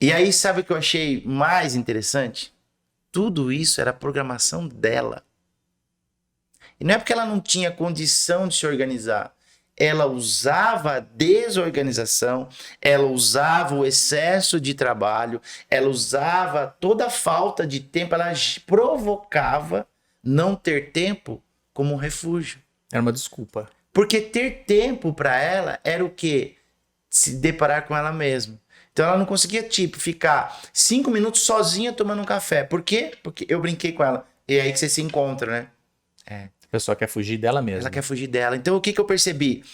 E aí sabe o que eu achei mais interessante? Tudo isso era programação dela. E não é porque ela não tinha condição de se organizar. Ela usava a desorganização, ela usava o excesso de trabalho, ela usava toda a falta de tempo, ela provocava não ter tempo como um refúgio. Era uma desculpa. Porque ter tempo para ela era o quê? Se deparar com ela mesma. Então ela não conseguia, tipo, ficar 5 minutos sozinha tomando um café. Por quê? Porque eu brinquei com ela. E é aí que você se encontra, né? A pessoa quer fugir dela mesma. Ela quer fugir dela. Então o que eu percebi?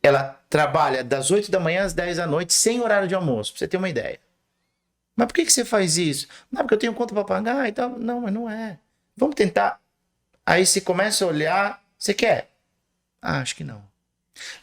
Ela trabalha das 8 da manhã às 10 da noite sem horário de almoço, pra você ter uma ideia. Mas por que você faz isso? Não, porque eu tenho conta pra pagar e tal. Não, mas não é. Vamos tentar. Aí você começa a olhar. Você quer? Ah, acho que não.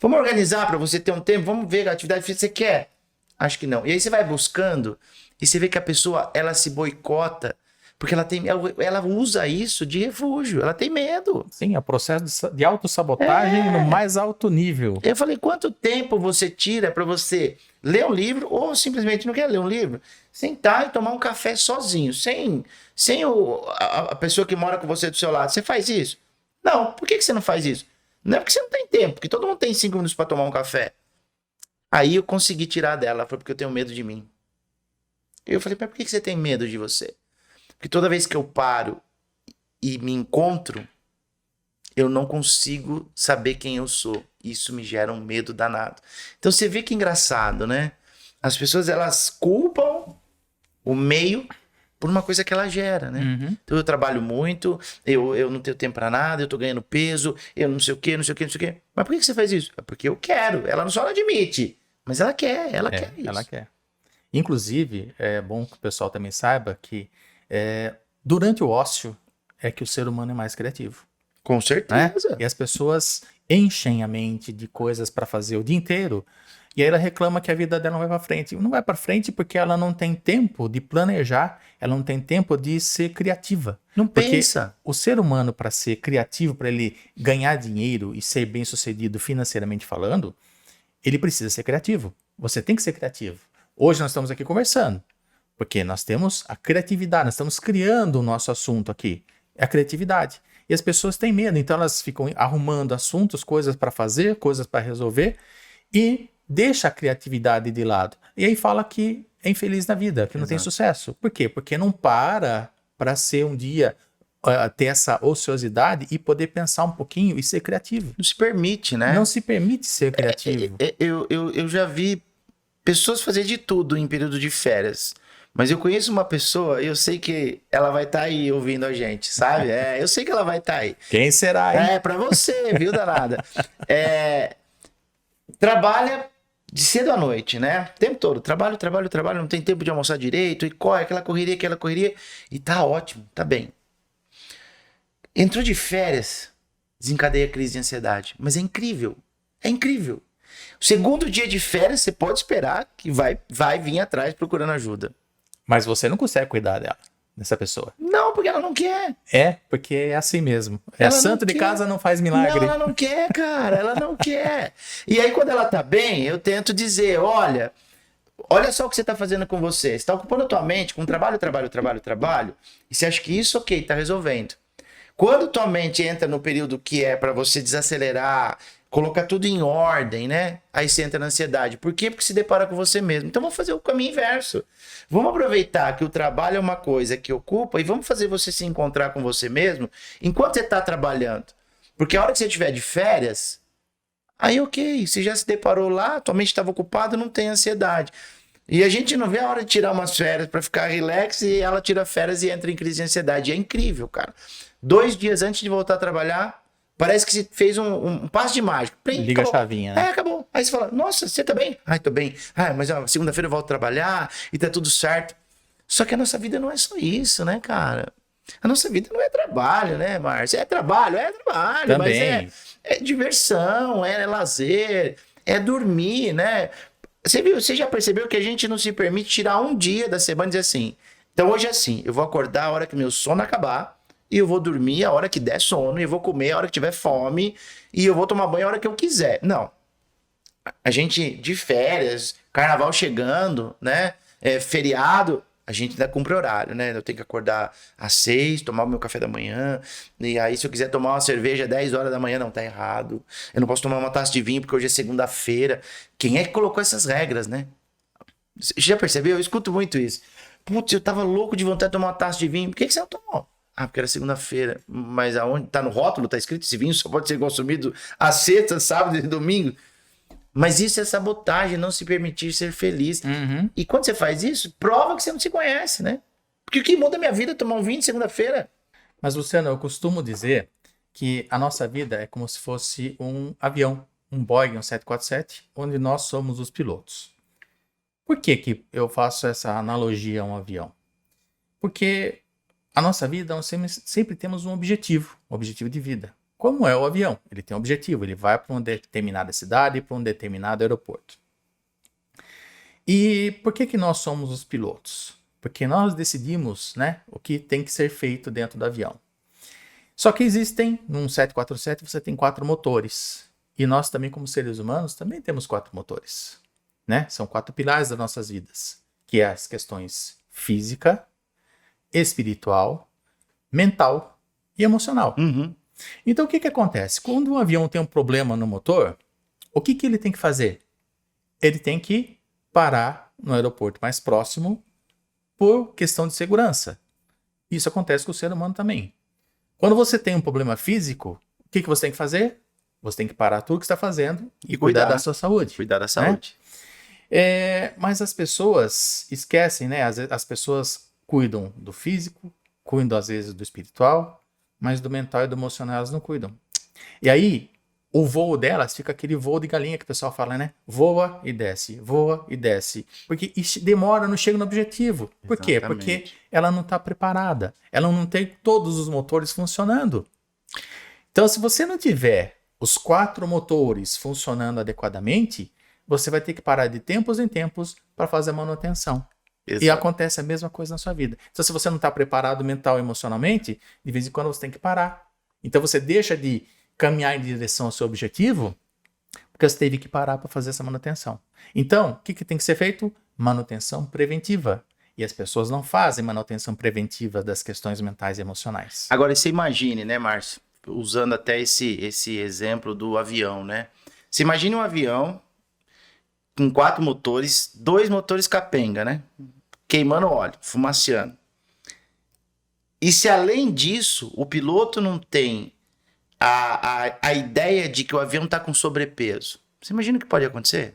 Vamos organizar pra você ter um tempo? Vamos ver a atividade que você quer? Acho que não. E aí você vai buscando e você vê que a pessoa, ela se boicota porque ela usa isso de refúgio. Ela tem medo. Sim, é o processo de autossabotagem no mais alto nível. Eu falei, quanto tempo você tira para você ler um livro ou simplesmente não quer ler um livro? Sentar e tomar um café sozinho, sem a pessoa que mora com você do seu lado. Você faz isso? Não. Por que você não faz isso? Não é porque você não tem tempo, porque todo mundo tem 5 minutos para tomar um café. Aí eu consegui tirar dela, foi porque eu tenho medo de mim. Eu falei, mas por que você tem medo de você? Porque toda vez que eu paro e me encontro, eu não consigo saber quem eu sou. Isso me gera um medo danado. Então você vê que engraçado, né? As pessoas, elas culpam o meio por uma coisa que ela gera, né? Uhum. Então eu trabalho muito, eu não tenho tempo pra nada, eu tô ganhando peso, eu não sei o quê, não sei o quê, não sei o quê. Mas por que você faz isso? É porque eu quero. Ela não só admite, mas ela quer isso. Ela quer. Inclusive, é bom que o pessoal também saiba que durante o ócio é que o ser humano é mais criativo. Com Né? certeza. E as pessoas enchem a mente de coisas para fazer o dia inteiro E aí ela reclama que a vida dela não vai para frente. Não vai para frente porque ela não tem tempo de planejar, ela não tem tempo de ser criativa. Não Porque pensa. o ser humano, para ser criativo, para ele ganhar dinheiro e ser bem-sucedido financeiramente falando, ele precisa ser criativo. Você tem que ser criativo. Hoje nós estamos aqui conversando, porque nós temos a criatividade, nós estamos criando o nosso assunto aqui. É a criatividade. E as pessoas têm medo, então elas ficam arrumando assuntos, coisas para fazer, coisas para resolver, e deixa a criatividade de lado. E aí fala que é infeliz na vida, que não tem sucesso. Por quê? Porque não para ser um dia, ter essa ociosidade e poder pensar um pouquinho e ser criativo. Não se permite, né? Não se permite ser criativo. Eu já vi pessoas fazer de tudo em período de férias. Mas eu conheço uma pessoa, eu sei que ela vai estar aí ouvindo a gente, sabe? Eu sei que ela vai estar aí. Quem será, hein? É, pra você, viu, danada? Trabalha de cedo à noite, né? O tempo todo. Trabalho, não tem tempo de almoçar direito, e corre aquela correria, e tá ótimo, tá bem. Entrou de férias, desencadeia a crise de ansiedade. Mas é incrível. É incrível. O segundo dia de férias, você pode esperar que vai vir atrás procurando ajuda. Mas você não consegue cuidar dessa pessoa. Não, porque ela não quer. É, porque é assim mesmo. Ela Santo não de quer. casa não faz milagre. Não, ela não quer, cara. Ela não quer. E aí, quando ela tá bem, eu tento dizer, olha só o que você tá fazendo com você. Você tá ocupando a tua mente com trabalho, e você acha que isso, ok, tá resolvendo. Quando tua mente entra no período que é para você desacelerar, colocar tudo em ordem, né? Aí você entra na ansiedade. Por quê? Porque se depara com você mesmo. Então vamos fazer o caminho inverso. Vamos aproveitar que o trabalho é uma coisa que ocupa e vamos fazer você se encontrar com você mesmo enquanto você está trabalhando. Porque a hora que você estiver de férias, aí ok, você já se deparou lá, tua mente estava ocupada, não tem ansiedade. E a gente não vê a hora de tirar umas férias para ficar relax e ela tira férias e entra em crise de ansiedade. É incrível, cara. 2 dias antes de voltar a trabalhar, parece que você fez um passo de mágica. Liga a chavinha, né? Acabou. Aí você fala, nossa, você tá bem? Ai, tô bem. Mas segunda-feira eu volto a trabalhar e tá tudo certo. Só que a nossa vida não é só isso, né, cara? A nossa vida não é trabalho, né, Márcio? É trabalho, Também. mas é diversão, é lazer, é dormir, né? Você já percebeu que a gente não se permite tirar um dia da semana e dizer assim, então hoje é assim, eu vou acordar a hora que meu sono acabar, e eu vou dormir a hora que der sono, e eu vou comer a hora que tiver fome, e eu vou tomar banho a hora que eu quiser. Não. A gente, de férias, carnaval chegando, né? Feriado, a gente ainda cumpre horário, né? Eu tenho que acordar às 6, tomar o meu café da manhã, e aí se eu quiser tomar uma cerveja às 10 horas da manhã, não, tá errado. Eu não posso tomar uma taça de vinho porque hoje é segunda-feira. Quem é que colocou essas regras, né? Você já percebeu? Eu escuto muito isso. Putz, eu tava louco de vontade de tomar uma taça de vinho. Por que você não tomou? Porque era segunda-feira. Mas aonde? Tá no rótulo, tá escrito, esse vinho só pode ser consumido às sexta, sábado e domingo. Mas isso é sabotagem, não se permitir ser feliz. Uhum. E quando você faz isso, prova que você não se conhece, né? Porque o que muda a minha vida é tomar um vinho de segunda-feira. Mas, Luciano, eu costumo dizer que a nossa vida é como se fosse um avião, um Boeing, um 747, onde nós somos os pilotos. Por que que eu faço essa analogia a um avião? Porque a nossa vida, nós sempre temos um objetivo de vida. Como é o avião? Ele tem um objetivo, ele vai para uma determinada cidade, para um determinado aeroporto. E por que que nós somos os pilotos? Porque nós decidimos, né, o que tem que ser feito dentro do avião. Só que existem, num 747 você tem 4 motores. E nós também, como seres humanos, também temos 4 motores. Né? São 4 pilares das nossas vidas, que é as questões física, espiritual, mental e emocional. Uhum. Então, o que que acontece? Quando um avião tem um problema no motor, o que que ele tem que fazer? Ele tem que parar no aeroporto mais próximo por questão de segurança. Isso acontece com o ser humano também. Quando você tem um problema físico, o que que você tem que fazer? Você tem que parar tudo que está fazendo e cuidar da sua saúde. Cuidar da saúde. Mas as pessoas esquecem, né? As pessoas cuidam do físico, cuidam às vezes do espiritual, mas do mental e do emocional elas não cuidam. E aí, o voo delas fica aquele voo de galinha que o pessoal fala, né? Voa e desce, porque isso demora, não chega no objetivo. Por quê? Exatamente. Porque ela não está preparada, ela não tem todos os motores funcionando. Então, se você não tiver os 4 motores funcionando adequadamente, você vai ter que parar de tempos em tempos para fazer a manutenção. E Exato. acontece a mesma coisa na sua vida. Então, se você não está preparado mental e emocionalmente, de vez em quando você tem que parar. Então, você deixa de caminhar em direção ao seu objetivo, porque você teve que parar para fazer essa manutenção. Então, o que tem que ser feito? Manutenção preventiva. E as pessoas não fazem manutenção preventiva das questões mentais e emocionais. Agora, você imagine, né, Márcio? Usando até esse exemplo do avião, né? Você imagine um avião com 4 motores, 2 motores capenga, né? Queimando óleo, fumaceando. E se além disso, o piloto não tem a ideia de que o avião está com sobrepeso, você imagina o que pode acontecer?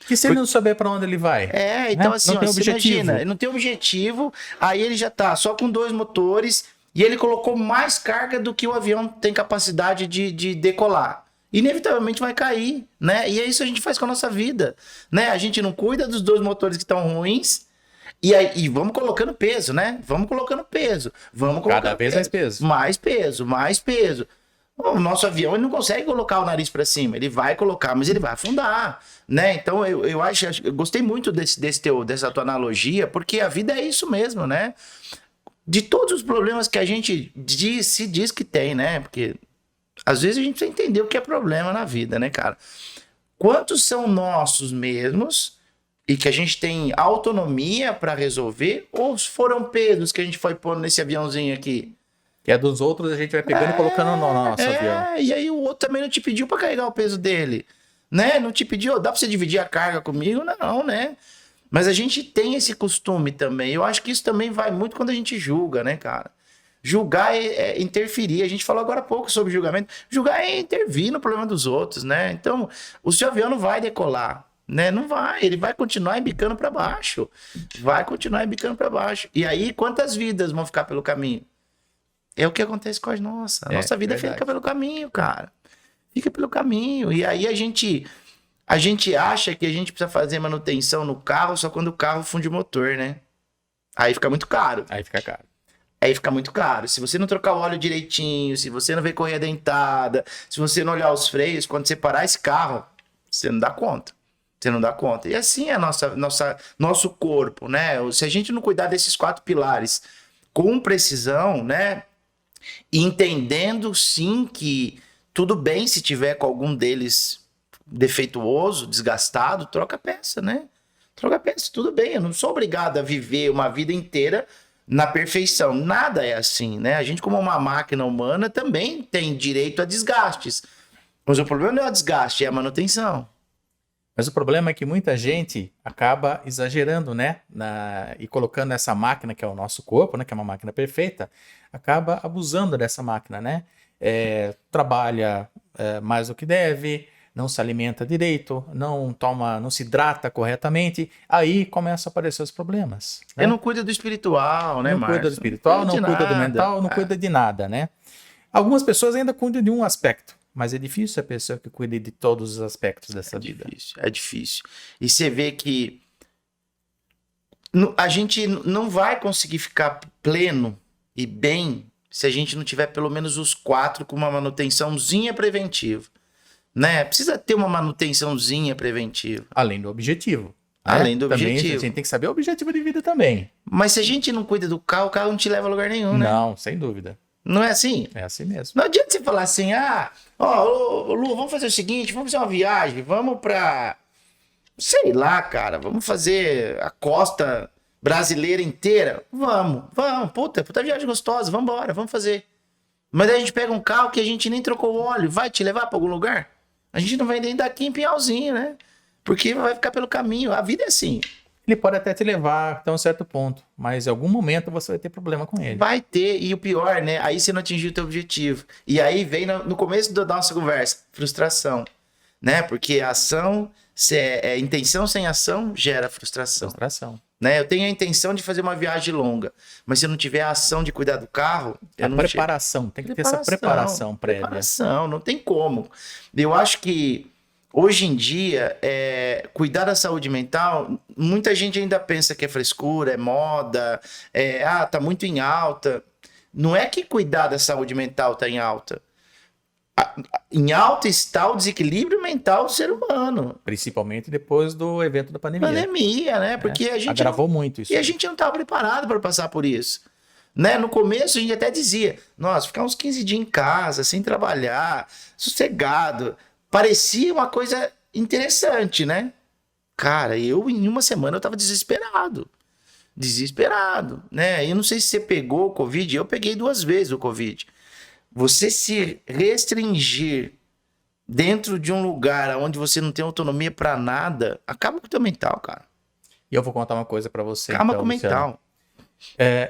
E se ele não souber para onde ele vai? Então Né? assim, Não tem você objetivo. imagina, ele não tem objetivo, aí ele já tá só com 2 motores e ele colocou mais carga do que o avião tem capacidade de decolar. Inevitavelmente vai cair, né? E é isso que a gente faz com a nossa vida, né? A gente não cuida dos 2 motores que estão ruins e vamos colocando peso, né? Vamos colocando peso. Vamos colocando Cada vez mais peso. Mais peso, mais peso. O nosso avião ele não consegue colocar o nariz para cima, ele vai colocar, mas ele vai afundar, né? Então eu gostei muito dessa tua analogia, porque a vida é isso mesmo, né? De todos os problemas que a gente se diz que tem, né? Porque às vezes a gente precisa entender o que é problema na vida, né, cara? Quantos são nossos mesmos e que a gente tem autonomia para resolver, ou foram pesos que a gente foi pondo nesse aviãozinho aqui? Que é dos outros, a gente vai pegando e colocando no nosso avião. E aí o outro também não te pediu para carregar o peso dele, né? Não te pediu, dá para você dividir a carga comigo? Não, né? Mas a gente tem esse costume também. Eu acho que isso também vai muito quando a gente julga, né, cara? Julgar é interferir. A gente falou agora há pouco sobre julgamento. Julgar é intervir no problema dos outros, né? Então, o seu avião não vai decolar, né? Não vai. Ele vai continuar embicando para baixo. Vai continuar embicando para baixo. E aí, quantas vidas vão ficar pelo caminho? É o que acontece com a nossa. A nossa vida verdade. fica pelo caminho, cara. Fica pelo caminho. E aí a gente acha que a gente precisa fazer manutenção no carro só quando o carro funde o motor, né? Aí fica muito caro. Aí fica caro. Aí fica muito caro. Se você não trocar o óleo direitinho, se você não ver correia dentada, se você não olhar os freios, quando você parar esse carro, você não dá conta. Você não dá conta. E assim é nosso corpo, né? Se a gente não cuidar desses 4 pilares com precisão, né? Entendendo sim que tudo bem se tiver com algum deles defeituoso, desgastado, troca a peça, né? Troca a peça, tudo bem. Eu não sou obrigado a viver uma vida inteira na perfeição. Nada é assim, né? A gente, como uma máquina humana, também tem direito a desgastes. Mas o problema não é o desgaste, é a manutenção. Mas o problema é que muita gente acaba exagerando, né? E colocando essa máquina, que é o nosso corpo, né? Que é uma máquina perfeita, acaba abusando dessa máquina, né? Trabalha mais do que deve, não se alimenta direito, não se hidrata corretamente, aí começam a aparecer os problemas. Né? Eu não cuido do espiritual, né, Não Márcio? cuida do espiritual, não cuida do nada. mental, não cuida de nada, né? Algumas pessoas ainda cuidam de um aspecto, mas é difícil a pessoa que cuide de todos os aspectos dessa vida. É difícil. E você vê que a gente não vai conseguir ficar pleno e bem se a gente não tiver pelo menos os 4 com uma manutençãozinha preventiva, né? Precisa ter uma manutençãozinha preventiva. Além do objetivo. Além do Também objetivo. a gente tem que saber o objetivo de vida também. Mas se a gente não cuida do carro, o carro não te leva a lugar nenhum, né? Não, sem dúvida. Não é assim? É assim mesmo. Não adianta você falar assim, Lu, vamos fazer o seguinte, vamos fazer uma viagem, vamos pra, sei lá, cara, vamos fazer a costa brasileira inteira. Vamos, puta viagem gostosa, vamos embora, vamos fazer. Mas daí a gente pega um carro que a gente nem trocou o óleo, vai te levar pra algum lugar? A gente não vai nem daqui em Pinhalzinho, né? Porque vai ficar pelo caminho, a vida é assim. Ele pode até te levar até um certo ponto, mas em algum momento você vai ter problema com ele. Vai ter, e o pior, né? Aí você não atingiu o teu objetivo. E aí vem no começo da nossa conversa, frustração, né? Porque a ação, intenção sem ação gera frustração. Né? Eu tenho a intenção de fazer uma viagem longa, mas se eu não tiver a ação de cuidar do carro... Preparação, tem que ter essa preparação prévia. Preparação, não tem como. Eu acho que hoje em dia, cuidar da saúde mental, muita gente ainda pensa que é frescura, é moda, tá muito em alta. Não é que cuidar da saúde mental tá em alta. em alta está o desequilíbrio mental do ser humano. Principalmente depois do evento da pandemia. Pandemia, né? Porque a gente agravou muito isso. E a gente não estava preparado para passar por isso. Né? No começo a gente até dizia, nossa, ficar uns 15 dias em casa, sem trabalhar, sossegado, parecia uma coisa interessante, né? Cara, eu em uma semana eu tava desesperado, né? Eu não sei se você pegou o Covid, eu peguei 2 vezes o Covid. Você se restringir dentro de um lugar onde você não tem autonomia para nada, acaba com o teu mental, cara. E eu vou contar uma coisa para você. Acaba então, com o Luciano. mental.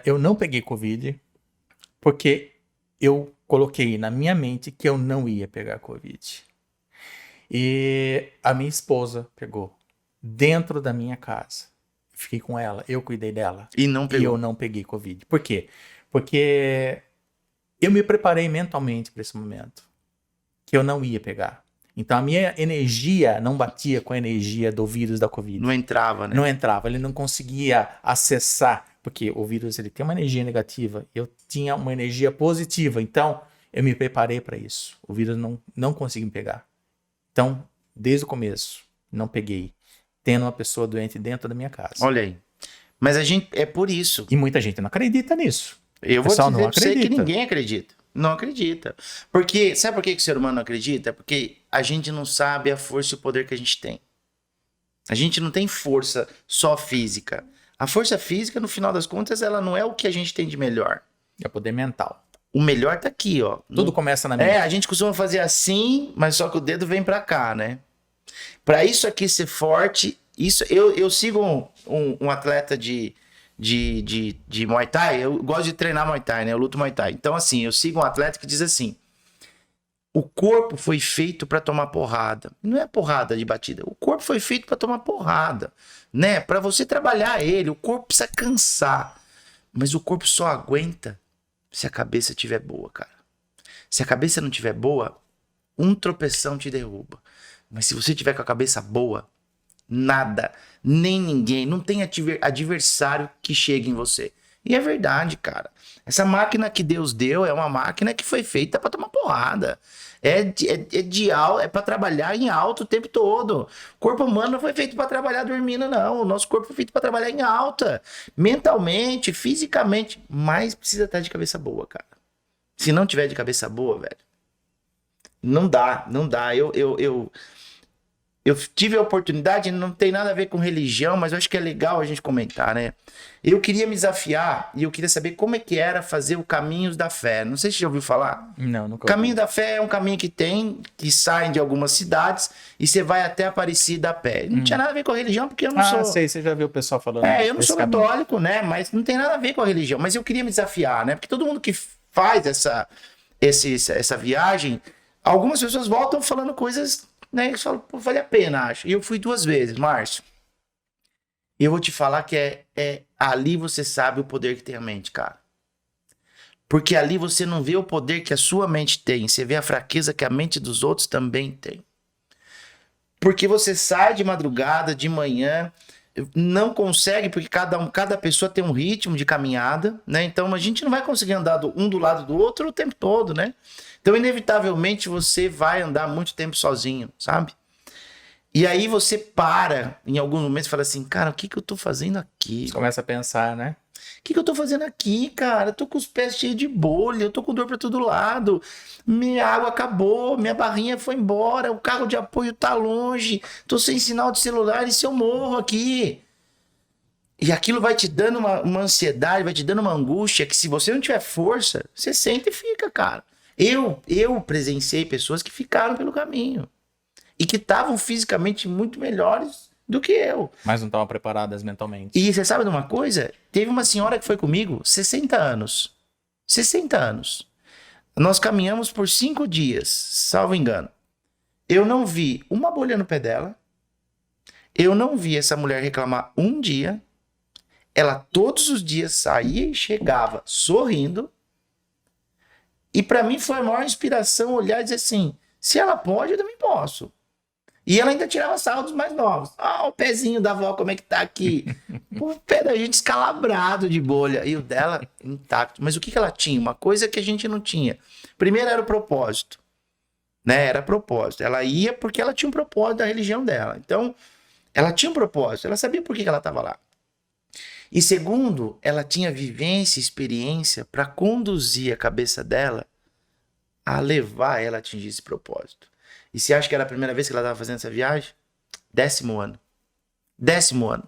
Eu não peguei Covid porque eu coloquei na minha mente que eu não ia pegar Covid. E a minha esposa pegou dentro da minha casa. Fiquei com ela, eu cuidei dela. E não pegou. E eu não peguei Covid. Por quê? Porque eu me preparei mentalmente para esse momento. Que eu não ia pegar. Então a minha energia não batia com a energia do vírus da Covid. Não entrava, né? Não entrava, ele não conseguia acessar. Porque o vírus ele tem uma energia negativa. Eu tinha uma energia positiva. Então eu me preparei para isso. O vírus não conseguiu me pegar. Então, desde o começo, não peguei. Tendo uma pessoa doente dentro da minha casa. Olha aí. Mas a gente, é por isso. E muita gente não acredita nisso. Eu vou pessoal dizer não pra você que acredita. ninguém acredita. Não acredita. Porque, sabe por que o ser humano não acredita? Porque a gente não sabe a força e o poder que a gente tem. A gente não tem força só física. A força física, no final das contas, ela não é o que a gente tem de melhor. É poder mental. O melhor tá aqui, ó. Tudo começa na mente. A gente costuma fazer assim, mas só que o dedo vem pra cá, né? Pra isso aqui ser forte, eu sigo um atleta de Muay Thai, eu gosto de treinar Muay Thai, né? Eu luto Muay Thai. Então, assim, eu sigo um atleta que diz assim: o corpo foi feito pra tomar porrada. Não é porrada de batida. O corpo foi feito pra tomar porrada, né? Pra você trabalhar ele, o corpo precisa cansar. Mas o corpo só aguenta se a cabeça estiver boa, cara. Se a cabeça não estiver boa, um tropeção te derruba. Mas se você tiver com a cabeça boa, nada, nem ninguém, não tem adversário que chegue em você. E é verdade, cara. Essa máquina que Deus deu é uma máquina que foi feita para tomar porrada. É para trabalhar em alto o tempo todo. O corpo humano não foi feito para trabalhar dormindo, não. O nosso corpo foi feito para trabalhar em alta. Mentalmente, fisicamente. Mas precisa estar de cabeça boa, cara. Se não tiver de cabeça boa, velho, não dá. Eu tive a oportunidade, não tem nada a ver com religião, mas eu acho que é legal a gente comentar, né? Eu queria me desafiar e eu queria saber como é que era fazer o Caminhos da Fé. Não sei se você já ouviu falar. Não, nunca ouvi. Caminho da Fé é um caminho que sai de algumas cidades e você vai até Aparecida a pé. Não tinha nada a ver com a religião, porque eu não sou... sei, você já viu o pessoal falando. eu não sou católico, né? Mas não tem nada a ver com a religião. Mas eu queria me desafiar, né? Porque todo mundo que faz essa viagem, algumas pessoas voltam falando coisas... Né? Eu falo, pô, vale a pena, acho. E eu fui 2 vezes, Márcio. E eu vou te falar que ali você sabe o poder que tem a mente, cara. Porque ali você não vê o poder que a sua mente tem, você vê a fraqueza que a mente dos outros também tem. Porque você sai de madrugada, de manhã, não consegue, porque cada pessoa tem um ritmo de caminhada, né? Então a gente não vai conseguir andar um do lado do outro o tempo todo, né? Então, inevitavelmente, você vai andar muito tempo sozinho, sabe? E aí você para, em alguns momentos, e fala assim, cara, o que eu tô fazendo aqui? Você começa a pensar, né? O que eu tô fazendo aqui, cara? Eu tô com os pés cheios de bolha, eu tô com dor pra todo lado, minha água acabou, minha barrinha foi embora, o carro de apoio tá longe, tô sem sinal de celular e se eu morro aqui? E aquilo vai te dando uma ansiedade, vai te dando uma angústia, que se você não tiver força, você sente e fica, cara. Eu presenciei pessoas que ficaram pelo caminho e que estavam fisicamente muito melhores do que eu. Mas não estavam preparadas mentalmente. E você sabe de uma coisa? Teve uma senhora que foi comigo, 60 anos. 60 anos. Nós caminhamos por 5 dias, salvo engano. Eu não vi uma bolha no pé dela. Eu não vi essa mulher reclamar um dia. Ela todos os dias saía e chegava sorrindo. E para mim foi a maior inspiração olhar e dizer assim, se ela pode, eu também posso. E ela ainda tirava sarro dos mais novos. O pezinho da avó, como é que tá aqui? O pé da gente escalabrado de bolha. E o dela intacto. Mas o que ela tinha? Uma coisa que a gente não tinha. Primeiro era o propósito. né? Era propósito. Ela ia porque ela tinha um propósito da religião dela. Então, ela tinha um propósito, ela sabia por que ela estava lá. E segundo, ela tinha vivência e experiência para conduzir a cabeça dela a levar ela a atingir esse propósito. E você acha que era a primeira vez que ela estava fazendo essa viagem? 10º ano. 10º ano.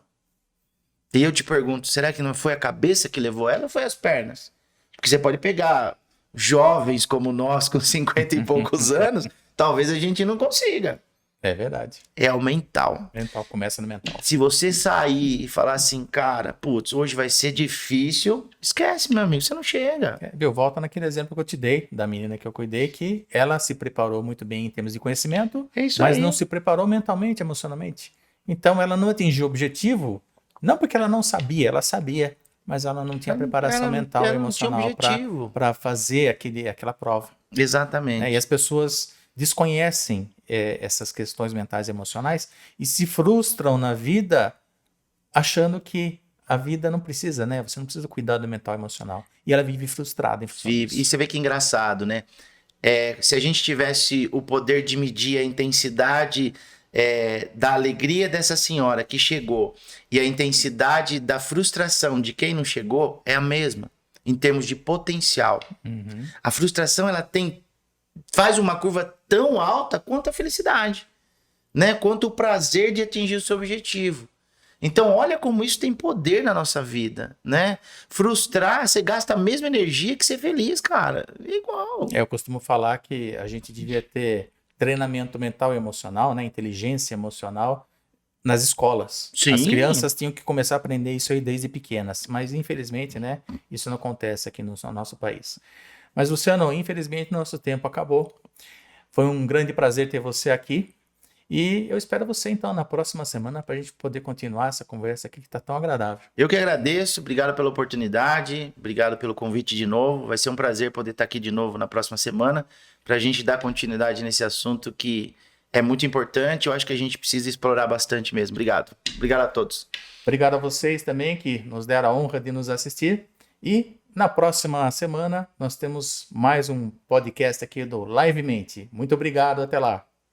E eu te pergunto, será que não foi a cabeça que levou ela ou foi as pernas? Porque você pode pegar jovens como nós com 50 e poucos anos, talvez a gente não consiga. É verdade. É o mental. Mental começa no mental. Se você sair e falar assim, cara, putz, hoje vai ser difícil, esquece, meu amigo, você não chega. Viu? Volta naquele exemplo que eu te dei, da menina que eu cuidei, que ela se preparou muito bem em termos de conhecimento, É isso mas aí. não se preparou mentalmente, emocionalmente. Então ela não atingiu o objetivo, não porque ela não sabia, ela sabia, mas ela não tinha preparação mental e emocional para fazer aquela prova. Exatamente. Né? E as pessoas desconhecem essas questões mentais e emocionais e se frustram na vida achando que a vida não precisa, né? Você não precisa cuidar do mental e emocional. E ela vive frustrada em função disso. E você vê que engraçado, né? Se a gente tivesse o poder de medir a intensidade da alegria dessa senhora que chegou e a intensidade da frustração de quem não chegou, é a mesma, em termos de potencial. Uhum. A frustração, ela faz uma curva tão alta quanto a felicidade, né? Quanto o prazer de atingir o seu objetivo. Então, olha como isso tem poder na nossa vida, né? Frustrar, você gasta a mesma energia que ser feliz, cara. É igual. Eu costumo falar que a gente devia ter treinamento mental e emocional, né? Inteligência emocional nas escolas. Sim. As crianças tinham que começar a aprender isso aí desde pequenas, mas infelizmente, né? Isso não acontece aqui no nosso país. Mas, Luciano, infelizmente nosso tempo acabou. Foi um grande prazer ter você aqui. E eu espero você, então, na próxima semana para a gente poder continuar essa conversa aqui que está tão agradável. Eu que agradeço, obrigado pela oportunidade, obrigado pelo convite de novo. Vai ser um prazer poder estar aqui de novo na próxima semana para a gente dar continuidade nesse assunto que é muito importante. Eu acho que a gente precisa explorar bastante mesmo. Obrigado. Obrigado a todos. Obrigado a vocês também que nos deram a honra de nos assistir. E na próxima semana nós temos mais um podcast aqui do Livemente. Muito obrigado, até lá.